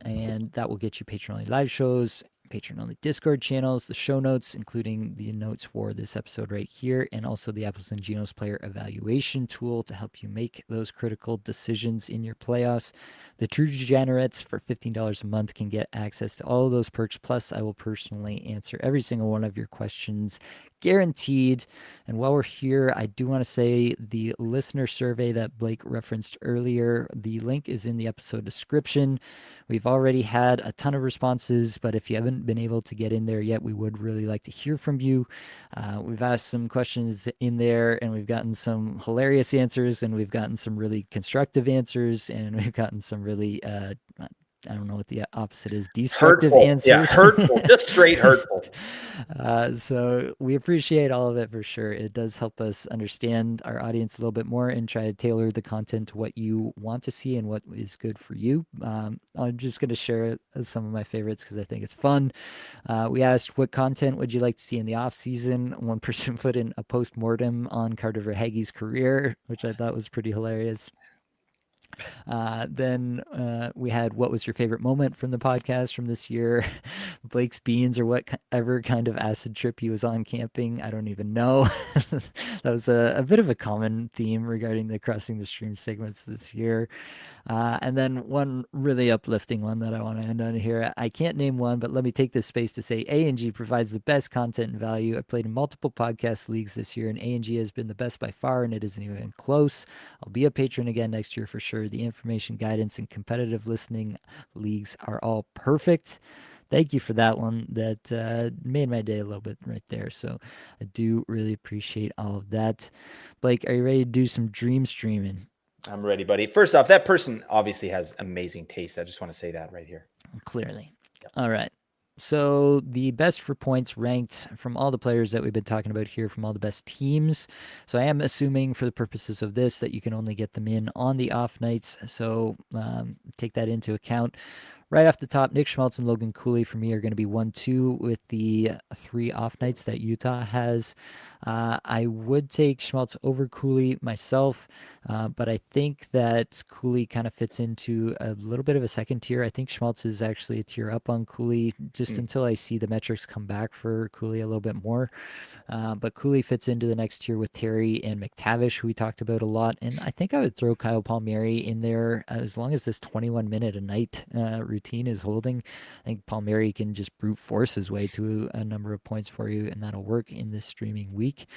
and that will get you patron-only live shows, patron-only Discord channels, the show notes, including the notes for this episode right here, and also the Apples and Genos player evaluation tool to help you make those critical decisions in your playoffs. The True Degenerates for $15 a month can get access to all of those perks. Plus, I will personally answer every single one of your questions, guaranteed. And while we're here, I do want to say the listener survey that Blake referenced earlier, the link is in the episode description. We've already had a ton of responses, but if you haven't been able to get in there yet, we would really like to hear from you. We've asked some questions in there, and we've gotten some hilarious answers, and we've gotten some really constructive answers, and we've gotten some really I don't know what the opposite is, destructive Hurtful. answers. Yeah, hurtful. Just straight hurtful. So we appreciate all of it for sure. It does help us understand our audience a little bit more and try to tailor the content to what you want to see and what is good for you. I'm just going to share some of my favorites because I think it's fun. We asked, what content would you like to see in the off season? One person put in a post-mortem on Carter Verhaeghe's career, which I thought was pretty hilarious. Then we had, what was your favorite moment from the podcast from this year? Blake's beans, or whatever kind of acid trip he was on camping. I don't even know. That was a bit of a common theme regarding the Crossing the Stream segments this year. And then one really uplifting one that I want to end on here. I can't name one, but let me take this space to say A&G provides the best content and value. I played in multiple podcast leagues this year, and A&G has been the best by far, and it isn't even close. I'll be a patron again next year for sure. The information, guidance, and competitive listening leagues are all perfect. Thank you for that one. That made my day a little bit right there. So I do really appreciate all of that. Blake, are you ready to do some dream streaming? I'm ready, buddy. First off, that person obviously has amazing taste. I just want to say that right here. Clearly. Yep. All right. So the best for points ranked from all the players that we've been talking about here, from all the best teams. So I am assuming for the purposes of this that you can only get them in on the off nights. So take that into account. Right off the top, Nick Schmaltz and Logan Cooley for me are going to be 1-2 with the 3 off nights that Utah has. I would take Schmaltz over Cooley myself, but I think that Cooley kind of fits into a little bit of a second tier. I think Schmaltz is actually a tier up on Cooley just until I see the metrics come back for Cooley a little bit more. But Cooley fits into the next tier with Terry and McTavish, who we talked about a lot. And I think I would throw Kyle Palmieri in there as long as this 21-minute a night routine is holding. I think Palmieri can just brute force his way to a number of points for you, and that'll work in this streaming week.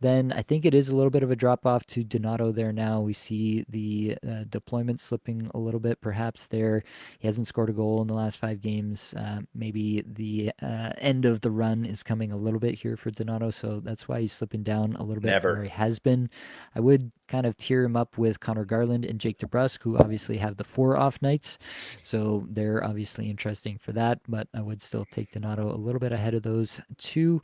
Then I think it is a little bit of a drop off to Donato there now. We see the deployment slipping a little bit perhaps there. He hasn't scored a goal in the last 5 games. Maybe the end of the run is coming a little bit here for Donato, so that's why he's slipping down a little bit from where he has been. I would kind of tier him up with Connor Garland and Jake DeBrusk, who obviously have the 4 off nights, so they're obviously interesting for that, but I would still take Donato a little bit ahead of those 2.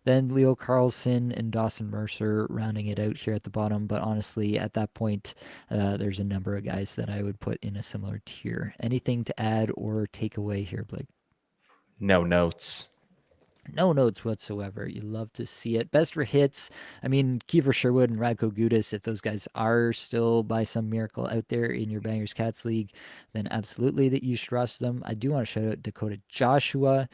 Then Leo Carlson and Dawson Mercer rounding it out here at the bottom. But honestly, at that point, there's a number of guys that I would put in a similar tier. Anything to add or take away here, Blake? No notes. No notes whatsoever. You love to see it. Best for hits. I mean, Kiefer Sherwood and Radko Gudas, if those guys are still by some miracle out there in your Bangers Cats League, then absolutely that you should roster them. I do want to shout out Dakota Joshua.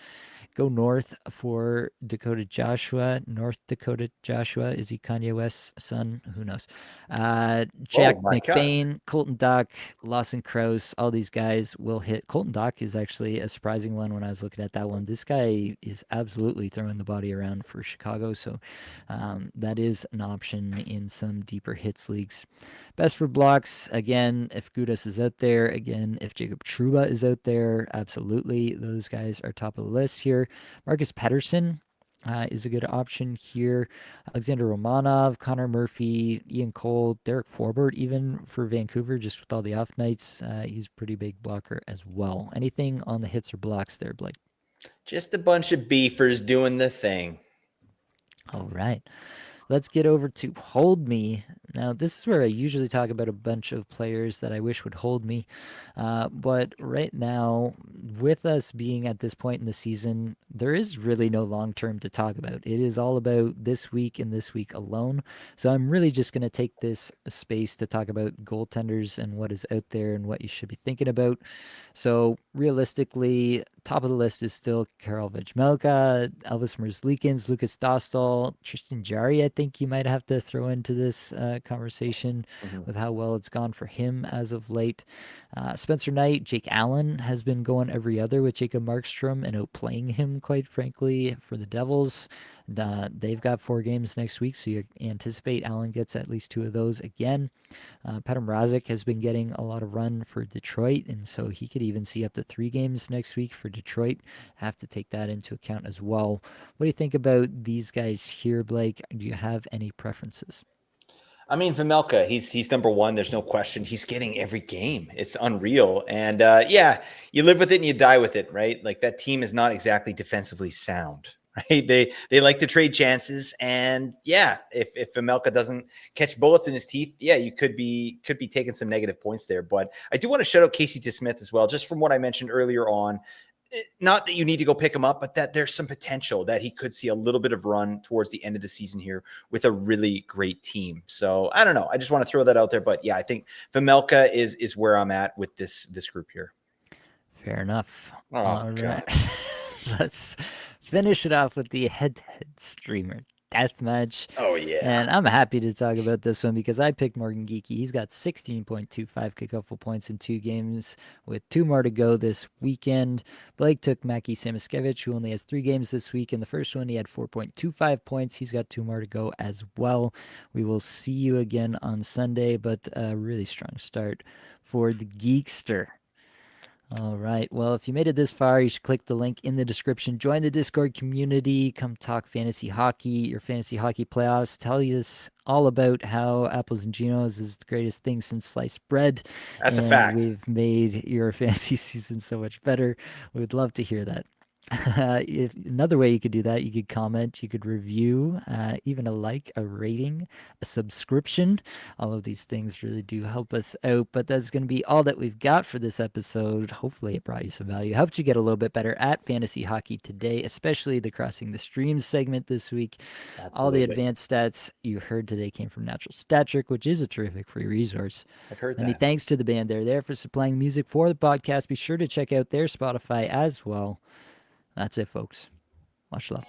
Go north for Dakota Joshua. North Dakota Joshua. Is he Kanye West's son? Who knows? Jack McBain, God. Colton Dock, Lawson Krause, all these guys will hit. Colton Dock is actually a surprising one when I was looking at that one. This guy is absolutely throwing the body around for Chicago, so that is an option in some deeper hits leagues. Best for blocks, again, if Gudas is out there, again, if Jacob Trouba is out there, absolutely. Those guys are top of the list here. Marcus Pettersson is a good option here. Alexander Romanov, Connor Murphy, Ian Cole, Derek Forbort, even for Vancouver, just with all the off nights. He's a pretty big blocker as well. Anything on the hits or blocks there, Blake? Just a bunch of beefers doing the thing. All right. Let's get over to Hold Me. Now, this is where I usually talk about a bunch of players that I wish would hold me. But right now, with us being at this point in the season, there is really no long term to talk about. It is all about this week and this week alone. So I'm really just going to take this space to talk about goaltenders and what is out there and what you should be thinking about. So realistically, top of the list is still Karel Vejmelka, Elvis Merzlikins, Lucas Dostal, Tristan Jarry. I think you might have to throw into this conversation Mhm. with how well it's gone for him as of late. Spencer Knight, Jake Allen has been going every other with Jacob Markstrom and outplaying him, quite frankly, for the Devils. They've got 4 games next week, so you anticipate Allen gets at least 2 of those again. Petr Mrazek has been getting a lot of run for Detroit, and so he could even see up to 3 games next week for Detroit. Have to take that into account as well. What do you think about these guys here, Blake? Do you have any preferences? I mean, Vimelka, he's number one. There's no question. He's getting every game. It's unreal. And yeah, you live with it and you die with it, right? Like that team is not exactly defensively sound, right? They like to trade chances. And yeah, if Vimelka doesn't catch bullets in his teeth, yeah, you could be taking some negative points there. But I do want to shout out Casey DeSmith as well, just from what I mentioned earlier on. Not that you need to go pick him up, but that there's some potential that he could see a little bit of run towards the end of the season here with a really great team. So I don't know. I just want to throw that out there. But yeah, I think Vimelka is where I'm at with this group here. Fair enough. Oh All right. God. Let's finish it off with the head to head streamer death match. Oh yeah. And I'm happy to talk about this one because I picked Morgan Geeky. He's got 16.25 kickoff points in 2 games with 2 more to go this weekend. Blake took Mackie Samoskevich, who only has 3 games this week. In the first one, he had 4.25 points. He's got 2 more to go as well. We will see you again on Sunday, but a really strong start for the Geekster. All right. Well, if you made it this far, you should click the link in the description. Join the Discord community. Come talk fantasy hockey, your fantasy hockey playoffs. Tell us all about how Apples and Ginos is the greatest thing since sliced bread. That's a And fact. we've made your fantasy season so much better. We would love to hear that. If another way you could do that, you could comment, you could review, even a like, a rating, a subscription. All of these things really do help us out. But that's going to be all that we've got for this episode. Hopefully, it brought you some value, helped you get a little bit better at fantasy hockey today, especially the Crossing the Streams segment this week. All the Absolutely. advanced stats you heard today came from Natural Stat Trick, which is a terrific free resource. I've heard Many that. thanks to the band. They're there for supplying music for the podcast. Be sure to check out their Spotify as well. That's it, folks. Much love.